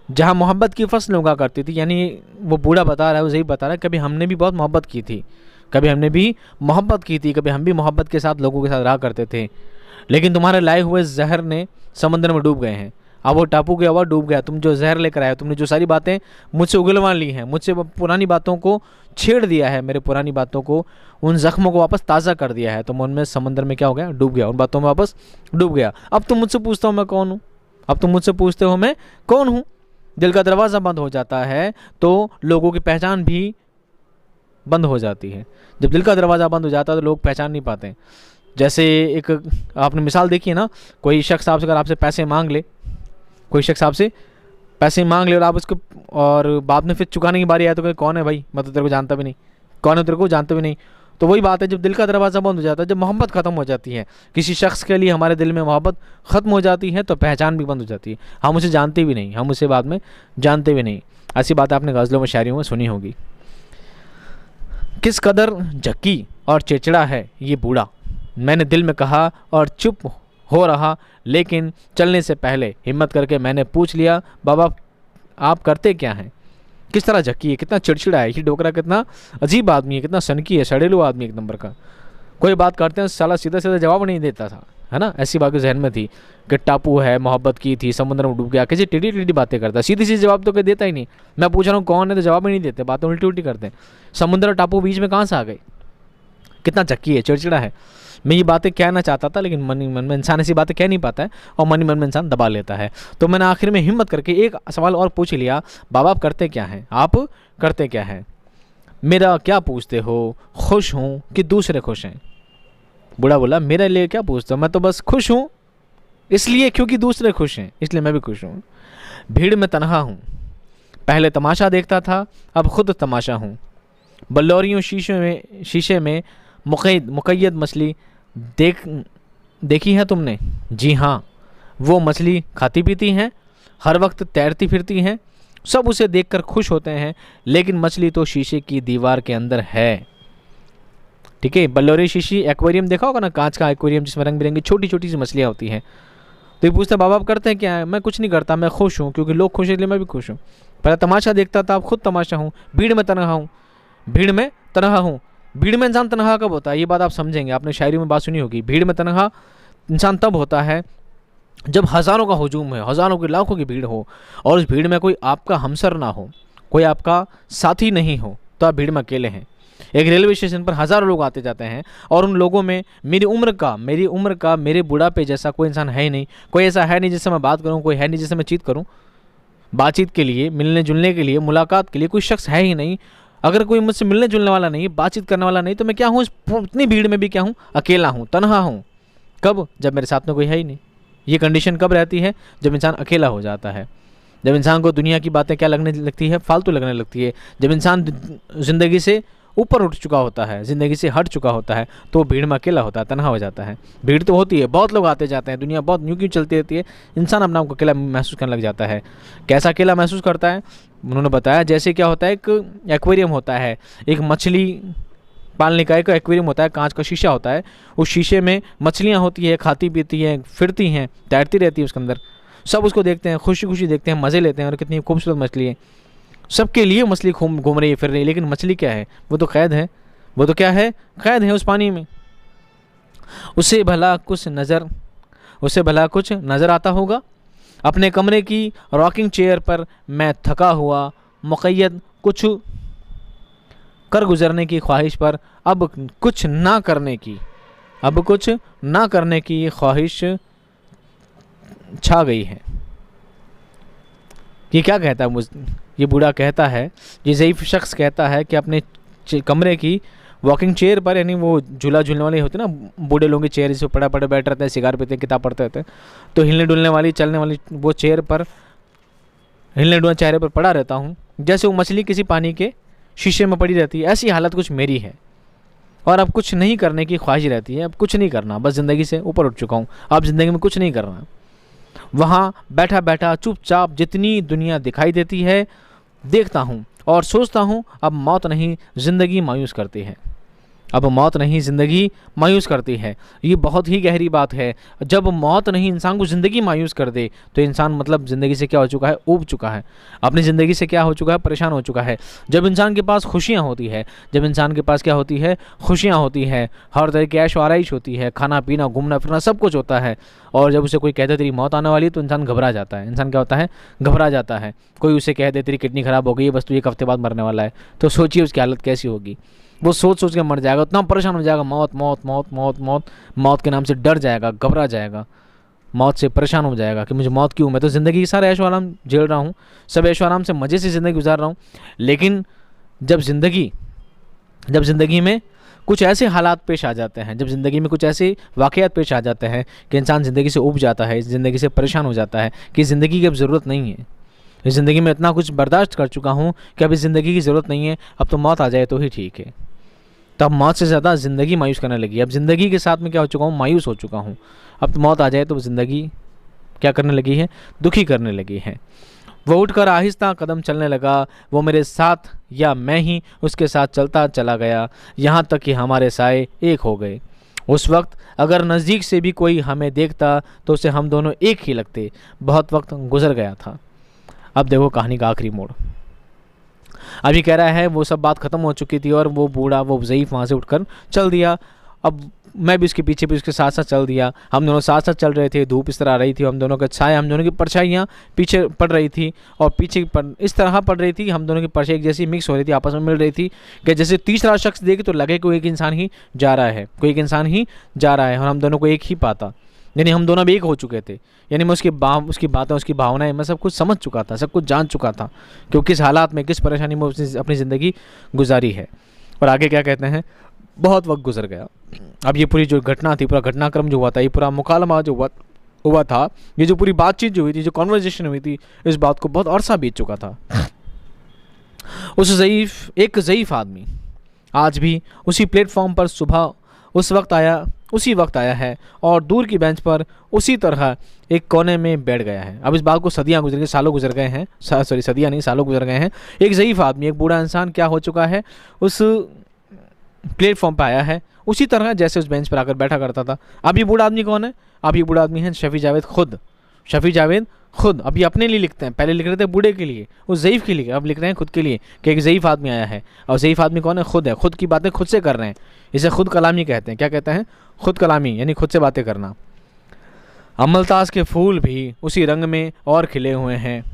जहाँ मोहब्बत की फसलें उगा करती थी। यानी वो बूढ़ा बता रहा है, वो यही बता रहा है, कभी हमने भी बहुत मोहब्बत की थी, कभी हम भी मोहब्बत के साथ लोगों के साथ रहा करते थे, लेकिन तुम्हारे लाए हुए जहर ने समंदर में डूब गए हैं। अब वो टापू गया हुआ डूब गया। तुम जो जहर लेकर आए हो, तुमने जो सारी बातें मुझसे उगलवा ली हैं, मुझसे पुरानी बातों को छेड़ दिया है, मेरे पुरानी बातों को, उन जख्मों को वापस ताज़ा कर दिया है, तो मैं उनमें समंदर में क्या हो गया? डूब गया, उन बातों में वापस डूब गया। अब तुम मुझसे पूछते हो मैं कौन हूँ? दिल का दरवाज़ा बंद हो जाता है तो लोगों की पहचान भी बंद हो जाती है। जब दिल का दरवाज़ा बंद हो जाता है तो लोग पहचान नहीं पाते। जैसे एक आपने मिसाल देखी है ना, कोई शख्स आपसे अगर आपसे पैसे मांग ले, और आप उसको, और बाद में फिर चुकाने की बारी आए तो कौन है भाई, मैं तो तेरे को जानता भी नहीं, तो वही बात है, जब दिल का दरवाज़ा बंद हो जाता है, जब मोहब्बत ख़त्म हो जाती है, किसी शख्स के लिए हमारे दिल में मोहब्बत ख़त्म हो जाती है, तो पहचान भी बंद हो जाती है। हम उसे जानते भी नहीं, हम उसे बाद में जानते भी नहीं। ऐसी बात आपने गज़लों में, शायरियों में सुनी होगी। किस कदर झक्की और चिड़चिड़ा है ये बूढ़ा, मैंने दिल में कहा और चुप हो रहा, लेकिन चलने से पहले हिम्मत करके मैंने पूछ लिया, बाबा आप करते क्या हैं। किस तरह झक्की है, कितना चिड़चिड़ा है ये डोकरा, कितना अजीब आदमी है, कितना सनकी है, सड़ेलू आदमी एक नंबर का। कोई बात करते हैं साला सीधा सीधा जवाब नहीं देता था, है ना। ऐसी बात जहन में थी कि टापू है, मोहब्बत की थी, समुद्र में डूब गया, किसी टेढ़ी टेढ़ी बातें करता, सीधी सीधी जवाब तो कोई देता ही नहीं। मैं पूछ रहा हूँ कौन है, तो जवाब ही नहीं देते, बातें उल्टी उल्टी करते हैं। समुद्र और टापू बीच में कहाँ से आ गए, कितना झक्की है, चिड़चिड़ा है। मैं ये बातें कहना चाहता था, लेकिन मन ही मन में इंसान ऐसी बातें कह नहीं पाता है, और मन ही मन में इंसान दबा लेता है। तो मैंने आखिर में हिम्मत करके एक सवाल और पूछ लिया, बाबा आप करते क्या हैं, आप करते क्या हैं। मेरा क्या पूछते हो, खुश हूँ कि दूसरे खुश हैं। बूढ़ा बोला, मेरे लिए क्या पूछते हो, मैं तो बस खुश हूँ, इसलिए क्योंकि दूसरे खुश हैं, इसलिए मैं भी खुश हूँ। भीड़ में तन्हा हूँ, पहले तमाशा देखता था, अब खुद तमाशा हूँ। बल्लौरियों शीशे में मुक़य्यद मछली देखी है तुमने। जी हाँ, वो मछली खाती पीती हैं, हर वक्त तैरती फिरती हैं, सब उसे देखकर खुश होते हैं, लेकिन मछली तो शीशे की दीवार के अंदर है। ठीक है, बल्लौरी शीशी एक्वेरियम देखा होगा ना, कांच का एक्वेरियम जिसमें रंग बिरंगी छोटी छोटी सी मछलियाँ होती हैं। तो ये पूछते हैं, बाबा आप करते हैं क्या है। मैं कुछ नहीं करता, मैं खुश हूँ, क्योंकि लोग खुश हैं इसलिए मैं भी खुश हूँ। पहले तमाशा देखता था, अब खुद तमाशा हूँ। भीड़ में तनहा हूँ, भीड़ में तनहा हूँ। भीड़ में इंसान तनहा कब होता है, ये बात आप समझेंगे, आपने शायरी में बात सुनी होगी। भीड़ में तनहा इंसान तब होता है जब हज़ारों का हुजूम है, हज़ारों की लाखों की भीड़ हो, और उस भीड़ में कोई आपका हमसर ना हो, कोई आपका साथी नहीं हो, तो आप भीड़ में अकेले हैं। एक रेलवे स्टेशन पर हज़ारों लोग आते जाते हैं, और उन लोगों में मेरी उम्र का मेरे बुढ़ापे जैसा कोई इंसान है ही नहीं। कोई ऐसा है नहीं जिससे मैं बात करूँ, कोई है नहीं जिससे मैं चीत करूँ। बातचीत के लिए, मिलने जुलने के लिए, मुलाकात के लिए कोई शख्स है ही नहीं। अगर कोई मुझसे मिलने जुलने वाला नहीं, बातचीत करने वाला नहीं, तो मैं क्या हूँ, इतनी भीड़ में भी क्या हूँ, अकेला हूँ, तन्हा हूँ। कब, जब मेरे साथ में कोई है ही नहीं। ये कंडीशन कब रहती है, जब इंसान अकेला हो जाता है, जब इंसान को दुनिया की बातें क्या लगने लगती है, फालतू लगने लगती है, जब इंसान ज़िंदगी से ऊपर उठ चुका होता है, ज़िंदगी से हट चुका होता है, तो भीड़ में अकेला होता है, तन्हा हो जाता है। भीड़ तो होती है, बहुत लोग आते जाते हैं, दुनिया बहुत यूँ क्यों चलती रहती है, इंसान अपने आप को अकेला महसूस करने लग जाता है। कैसा अकेला महसूस करता है, उन्होंने बताया, जैसे क्या होता है, एक एक्वेरियम होता है, एक मछली पालने का एक एक्वेरियम होता है, कांच का शीशा होता है, उस शीशे में मछलियाँ होती है, खाती पीती हैं, फिरती हैं, तैरती रहती है उसके अंदर। सब उसको देखते हैं, खुशी खुशी देखते हैं, मज़े लेते हैं, और कितनी खूबसूरत मछली है। सबके लिए मछली घूम रही है, फिर रही है, लेकिन मछली क्या है, वो तो कैद है। वो तो क्या है, कैद है उस पानी में। उसे भला कुछ नज़र आता होगा। अपने कमरे की रॉकिंग चेयर पर मैं थका हुआ, मुक़य्यद कुछ कर गुजरने की ख्वाहिश पर अब कुछ ना करने की ख्वाहिश छा गई है। ये क्या कहता है, ये बूढ़ा कहता है, ये ज़ईफ़ शख्स कहता है कि अपने कमरे की वॉकिंग चेयर पर, यानी वो झूला झूलने वाली होती है ना, बूढ़े लोगों की चेयर, जिसमें पड़ा पड़े बैठ रहते हैं, सिगार पीते हैं, किताब पढ़ते रहते हैं, तो हिलने डुलने वाली, चलने वाली वो चेयर पर, हिलने डुलने चेहरे पर पड़ा रहता हूँ, जैसे वो मछली किसी पानी के शीशे में पड़ी रहती है। ऐसी हालत कुछ मेरी है, और अब कुछ नहीं करने की ख्वाहिश रहती है। अब कुछ नहीं करना, बस ज़िंदगी से ऊपर उठ चुका हूँ, अब ज़िंदगी में कुछ नहीं करना। वहाँ बैठा बैठा चुपचाप जितनी दुनिया दिखाई देती है देखता हूँ, और सोचता हूँ अब मौत नहीं ज़िंदगी मायूस करती है, अब मौत नहीं ज़िंदगी मायूस करती है। ये बहुत ही गहरी बात है। जब मौत नहीं इंसान को ज़िंदगी मायूस कर दे, तो इंसान मतलब ज़िंदगी से क्या हो चुका है, ऊब चुका है, अपनी ज़िंदगी से क्या हो चुका है, परेशान हो चुका है। जब इंसान के पास खुशियाँ होती है, जब इंसान के पास क्या होती है, खुशियाँ होती हैं, हर तरह की ऐश व आराइश होती है, खाना पीना, घूमना फिरना सब कुछ होता है, और जब उसे कोई कह दे तेरी मौत आने वाली है, तो इंसान घबरा जाता है। इंसान क्या होता है, घबरा जाता है। कोई उसे कह दे तेरी किडनी ख़राब हो गई है, बस तू एक हफ्ते बाद मरने वाला है, तो सोचिए उसकी हालत कैसी होगी। वो सोच सोच के मर जाएगा, उतना परेशान हो जाएगा, मौत मौत मौत मौत मौत मौत के नाम से डर जाएगा, घबरा जाएगा, मौत से परेशान हो जाएगा कि मुझे मौत क्यों, मैं तो ज़िंदगी की सारे ऐशो आराम झेल रहा हूँ, सब ऐशो आराम से मज़े से ज़िंदगी गुजार रहा हूँ। लेकिन जब ज़िंदगी में कुछ ऐसे हालात पेश आ जाते हैं, जब ज़िंदगी में कुछ ऐसे वाक़यात पेश आ जाते हैं कि इंसान ज़िंदगी से ऊब जाता है, ज़िंदगी से परेशान हो जाता है कि ज़िंदगी की अब ज़रूरत नहीं है, इस ज़िंदगी में इतना कुछ बर्दाश्त कर चुका हूँ कि अब इस ज़िंदगी की ज़रूरत नहीं है, अब तो मौत आ जाए तो ही ठीक है। तब मौत से ज़्यादा ज़िंदगी मायूस करने लगी। अब ज़िंदगी के साथ में क्या हो चुका हूँ, मायूस हो चुका हूँ। अब तो मौत आ जाए तो ज़िंदगी क्या करने लगी है, दुखी करने लगी है। वो उठकर आहिस्ता कदम चलने लगा। वो मेरे साथ या मैं ही उसके साथ चलता चला गया, यहाँ तक कि हमारे साए एक हो गए। उस वक्त अगर नज़दीक से भी कोई हमें देखता तो उसे हम दोनों एक ही लगते। बहुत वक्त गुजर गया था। अब देखो कहानी का आखिरी मोड़। अभी कह रहा है वो सब बात ख़त्म हो चुकी थी और वो बूढ़ा, वो ज़ईफ़ वहाँ से उठकर चल दिया। अब मैं भी उसके पीछे भी उसके साथ साथ चल दिया। हम दोनों साथ साथ चल रहे थे। धूप इस तरह आ रही थी, हम दोनों का छाया, हम दोनों की परछाइयाँ पीछे पड़ रही थी और पीछे इस तरह पड़ रही थी, हम दोनों की परछाई एक जैसी मिक्स हो रही थी, आपस में मिल रही थी कि जैसे तीसरा शख्स देखे तो लगे कोई एक इंसान ही जा रहा है, कोई एक इंसान ही जा रहा है और हम दोनों को एक ही पाता। यानी हम दोनों भी एक हो चुके थे। यानी मैं उसकी बातें, उसकी भावनाएं, मैं सब कुछ समझ चुका था, सब कुछ जान चुका था कि वो किस हालात में, किस परेशानी में उसने अपनी ज़िंदगी गुजारी है। और आगे क्या कहते हैं, बहुत वक्त गुजर गया। अब ये पूरी जो घटना थी, पूरा घटनाक्रम जो हुआ था, ये पूरा मुकालमा जो हुआ था, ये जो पूरी बातचीत जो हुई थी, जो कॉन्वर्जेशन हुई थी, इस बात को बहुत अरसा बीत चुका था। एक ज़ईफ़ आदमी आज भी उसी प्लेटफॉर्म पर सुबह उसी वक्त आया है और दूर की बेंच पर उसी तरह एक कोने में बैठ गया है। अब इस बात को सदियां गुजर गई, सालों गुजर गए हैं, सदियां नहीं, सालों गुजर गए हैं। एक ज़ईफ़ आदमी, एक बूढ़ा इंसान क्या हो चुका है, उस प्लेटफॉर्म पर आया है उसी तरह जैसे उस बेंच पर आकर बैठा करता था। अब ये बूढ़ा आदमी कौन है? अब ये बूढ़ा आदमी है शफ़ी जावेद खुद। शफ़ी जावेद खुद अब ये अपने लिए लिखते हैं। पहले लिख रहे थे बूढ़े के लिए, उस ज़ईफ़ के लिए, अब लिख रहे हैं खुद के लिए कि एक ज़ईफ़ आदमी आया है। और ज़ईफ़ आदमी कौन है? खुद है। खुद की बातें खुद से कर रहे हैं। इसे खुद कलामी कहते हैं। क्या कहते हैं? खुद कलामी, यानी खुद से बातें करना। अमलतास के फूल भी उसी रंग में और खिले हुए हैं।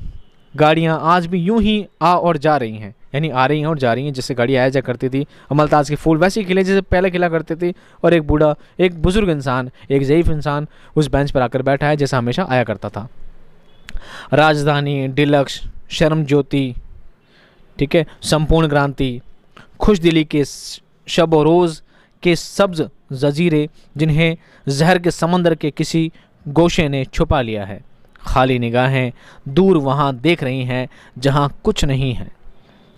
गाड़ियाँ आज भी यूं ही आ और जा रही हैं, यानी आ रही हैं और जा रही हैं। जिससे गाड़ी आया जा करती थी, अमलतास के फूल वैसे ही खिले जैसे पहले खिला करते थे। और एक बूढ़ा, एक बुज़ुर्ग इंसान, एक ज़ईफ़ इंसान उस बेंच पर आकर बैठा है जैसा हमेशा आया करता था। राजधानी, डिलक्स, शर्म ज्योति, ठीक है, संपूर्ण क्रांति, खुश दिली के शब व रोज़ के सब्ज़ जजीरे जिन्हें जहर के समंदर के किसी गोशे ने छुपा लिया है। खाली निगाहें दूर वहाँ देख रही हैं जहाँ कुछ नहीं है।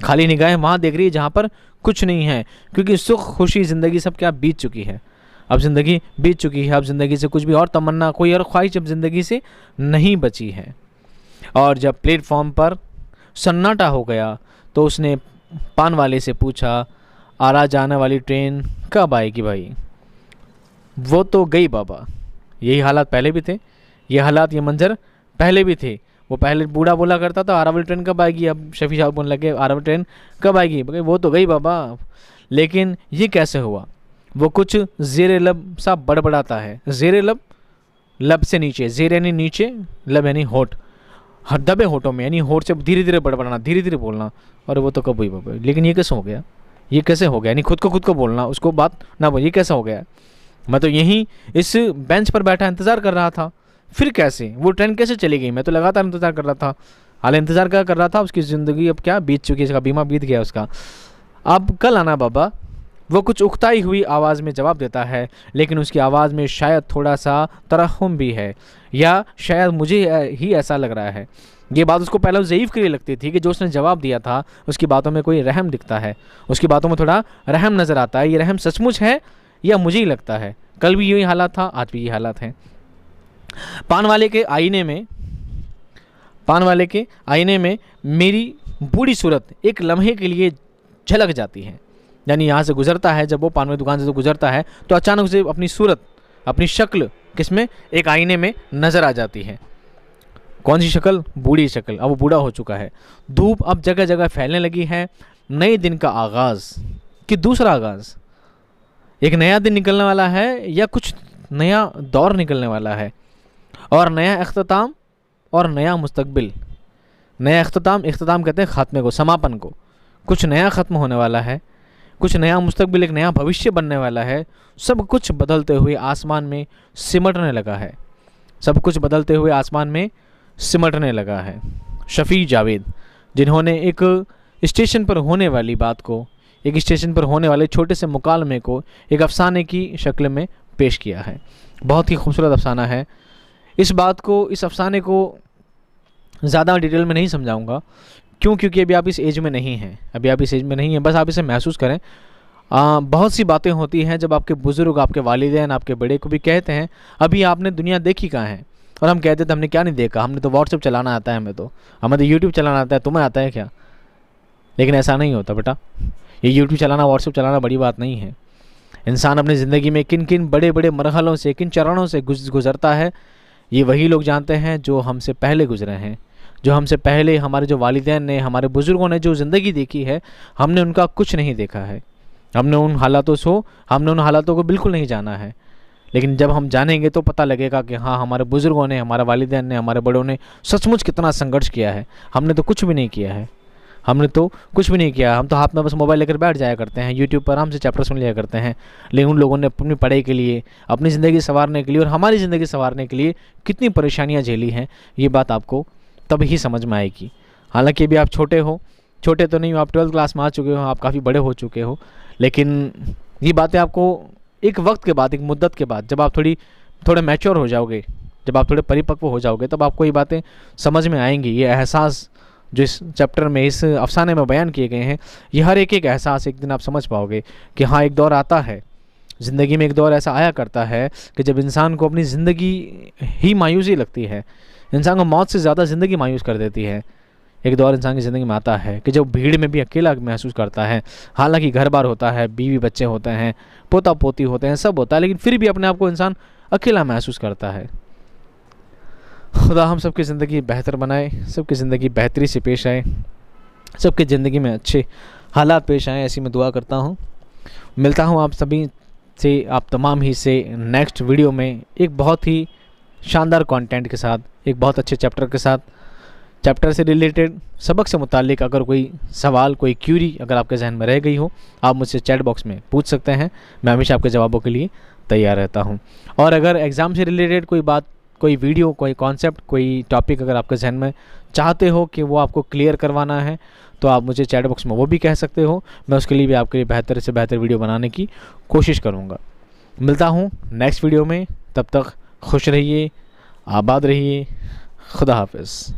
खाली निगाहें वहाँ देख रही है जहाँ पर कुछ नहीं है, क्योंकि सुख खुशी ज़िंदगी सब क्या बीत चुकी है। अब ज़िंदगी बीत चुकी है। अब ज़िंदगी से कुछ भी और तमन्ना, कोई और ख्वाहिश अब ज़िंदगी से नहीं बची है। और जब प्लेटफॉर्म पर सन्नाटा हो गया तो उसने पान वाले से पूछा, आरा जाने वाली ट्रेन कब आएगी भाई? वो तो गई बाबा। यही हालात पहले भी थे, ये हालात, ये मंजर पहले भी थे। वो पहले बूढ़ा बोला करता था आरा वाली ट्रेन कब आएगी, अब शफ़ी साहब बोलने लगे आरा वाली ट्रेन कब आएगी? वो तो गई बाबा। लेकिन ये कैसे हुआ? वो कुछ ज़ेरे लब सा बड़बड़ाता है। ज़ेरे लब, लब से नीचे, ज़ेर यानी नीचे, लब यानी होठ, दबे होठों में, यानी होठ से धीरे धीरे बड़बड़ाना, धीरे धीरे बोलना। और वो तो कब हुई बाबा? लेकिन ये कैसे हो गया? ये कैसे हो गया? यानी खुद को बोलना, उसको बात ना बोल, ये कैसा हो गया? मैं तो यहीं इस बेंच पर बैठा इंतज़ार कर रहा था, फिर कैसे? वो ट्रेन कैसे चली गई? मैं तो लगातार इंतज़ार कर रहा था। हाल इंतज़ार क्या कर रहा था? उसकी ज़िंदगी अब क्या बीत चुकी है, इसका बीमा बीत गया उसका। अब कल आना बाबा। वो कुछ उकताई हुई आवाज़ में जवाब देता है, लेकिन उसकी आवाज़ में शायद थोड़ा सा तरहम भी है, या शायद मुझे ही ऐसा लग रहा है। ये बात उसको पहले ज़ईफ़ के लिए लगती थी कि जो उसने जवाब दिया था उसकी बातों में कोई रहम दिखता है, उसकी बातों में थोड़ा रहम नज़र आता है। ये रहम सचमुच है या मुझे ही लगता है? कल भी यही हालात था, आज भी यही हालात हैं। पान वाले के आईने में मेरी बूढ़ी सूरत एक लम्हे के लिए झलक जाती है। यानी यहाँ से गुजरता है, जब वो पान वाली दुकान से गुजरता है तो अचानक उसे अपनी सूरत, अपनी शक्ल किसमें? एक आईने में नज़र आ जाती है। कौन सी शक्ल? बूढ़ी शक्ल। अब वो बूढ़ा हो चुका है। धूप अब जगह जगह फैलने लगी है। नए दिन का आगाज़ कि दूसरा आगाज़, एक नया दिन निकलने वाला है या कुछ नया दौर निकलने वाला है, और नया इख्तिताम और नया मुस्तकबिल। नया इख्तिताम कहते हैं ख़ात्मे को, समापन को। कुछ नया ख़त्म होने वाला है, कुछ नया मुस्तकबिल, एक नया भविष्य बनने वाला है। सब कुछ बदलते हुए आसमान में सिमटने लगा है। सब कुछ बदलते हुए आसमान में सिमटने लगा है। शफ़ी जावेद, जिन्होंने एक स्टेशन पर होने वाली बात को, एक स्टेशन पर होने वाले छोटे से मुकालमे को एक अफ़साने की शक्ल में पेश किया है। बहुत ही खूबसूरत अफ़साना है। इस अफ़साने को ज़्यादा डिटेल में नहीं समझाऊंगा, क्योंकि अभी आप इस एज में नहीं हैं, बस आप इसे महसूस करें। बहुत सी बातें होती हैं जब आपके बुज़ुर्ग, आपके वालिदैन, आपके बड़े को भी कहते हैं अभी आपने दुनिया देखी कहाँ है, और हम कहते थे हमने क्या नहीं देखा, हमने तो व्हाट्सएप चलाना आता है, हमें तो यूट्यूब चलाना आता है, तुम्हें आता है क्या? लेकिन ऐसा नहीं होता बेटा। ये यूट्यूब चलाना, व्हाट्सएप चलाना बड़ी बात नहीं है। इंसान अपनी ज़िंदगी में किन किन बड़े बड़े मरहलों से, किन चरणों से गुज़रता है, ये वही लोग जानते हैं जो हमसे पहले गुजरे हैं, जो हमसे पहले हमारे जो वालिदैन ने, हमारे बुज़ुर्गों ने जो ज़िंदगी देखी है, हमने उनका कुछ नहीं देखा है। हमने उन हालातों को बिल्कुल नहीं जाना है। लेकिन जब हम जानेंगे तो पता लगेगा कि हाँ, हमारे बुज़ुर्गों ने, हमारे वालिदैन ने, हमारे बड़ों ने सचमुच कितना संघर्ष किया है। हमने तो कुछ भी नहीं किया है। हम तो हाथ में बस मोबाइल लेकर बैठ जाया करते हैं, यूट्यूब पर आराम से चैप्टर सुन लिया करते हैं। लेकिन उन लोगों ने अपनी पढ़ाई के लिए, अपनी ज़िंदगी संवारने के लिए और हमारी ज़िंदगी संवारने के लिए कितनी परेशानियाँ झेली हैं, ये बात आपको तब ही समझ में आएगी। हालांकि अभी आप छोटे तो नहीं हो, आप 12th क्लास में आ चुके हो, आप काफ़ी बड़े हो चुके हो, लेकिन ये बातें आपको एक वक्त के बाद, एक मुद्दत के बाद, जब आप थोड़े मैच्योर हो जाओगे, जब आप थोड़े परिपक्व हो जाओगे, तब आपको ये बातें समझ में आएंगी। ये एहसास जो इस चैप्टर में, इस अफसाने में बयान किए गए हैं, ये हर एक एहसास एक दिन आप समझ पाओगे कि हाँ, एक दौर आता है ज़िंदगी में, एक दौर ऐसा आया करता है कि जब इंसान को अपनी ज़िंदगी ही मायूसी लगती है, इंसान को मौत से ज़्यादा ज़िंदगी मायूस कर देती है। एक दौर इंसान की ज़िंदगी में आता है कि जब भीड़ में भी अकेला महसूस करता है। हालांकि घर बार होता है, बीवी बच्चे होते हैं, पोता पोती होते हैं, सब होता है, लेकिन फिर भी अपने आप को इंसान अकेला महसूस करता है। खुदा हम सबकी ज़िंदगी बेहतर बनाए, सबकी ज़िंदगी बेहतरी से पेश आए, सबकी ज़िंदगी में अच्छे हालात पेश आए, ऐसी मैं दुआ करता हूँ। मिलता हूँ आप सभी से, आप तमाम ही से नेक्स्ट वीडियो में एक बहुत ही शानदार कंटेंट के साथ, एक बहुत अच्छे चैप्टर के साथ। चैप्टर से रिलेटेड, सबक से मुतालिक अगर कोई सवाल, कोई क्यूरी अगर आपके जहन में रह गई हो, आप मुझसे चैट बॉक्स में पूछ सकते हैं। मैं हमेशा आपके जवाबों के लिए तैयार रहता हूँ। और अगर एग्ज़ाम से रिलेटेड कोई बात, कोई वीडियो, कोई कॉन्सेप्ट, कोई टॉपिक अगर आपके जहन में चाहते हो कि वो आपको क्लियर करवाना है, तो आप मुझे चैट बॉक्स में वो भी कह सकते हो। मैं उसके लिए भी आपके लिए बेहतर से बेहतर वीडियो बनाने की कोशिश करूँगा। मिलता हूँ नेक्स्ट वीडियो में, तब तक खुश रहिए, आबाद रहिए। खुदा हाफिज़।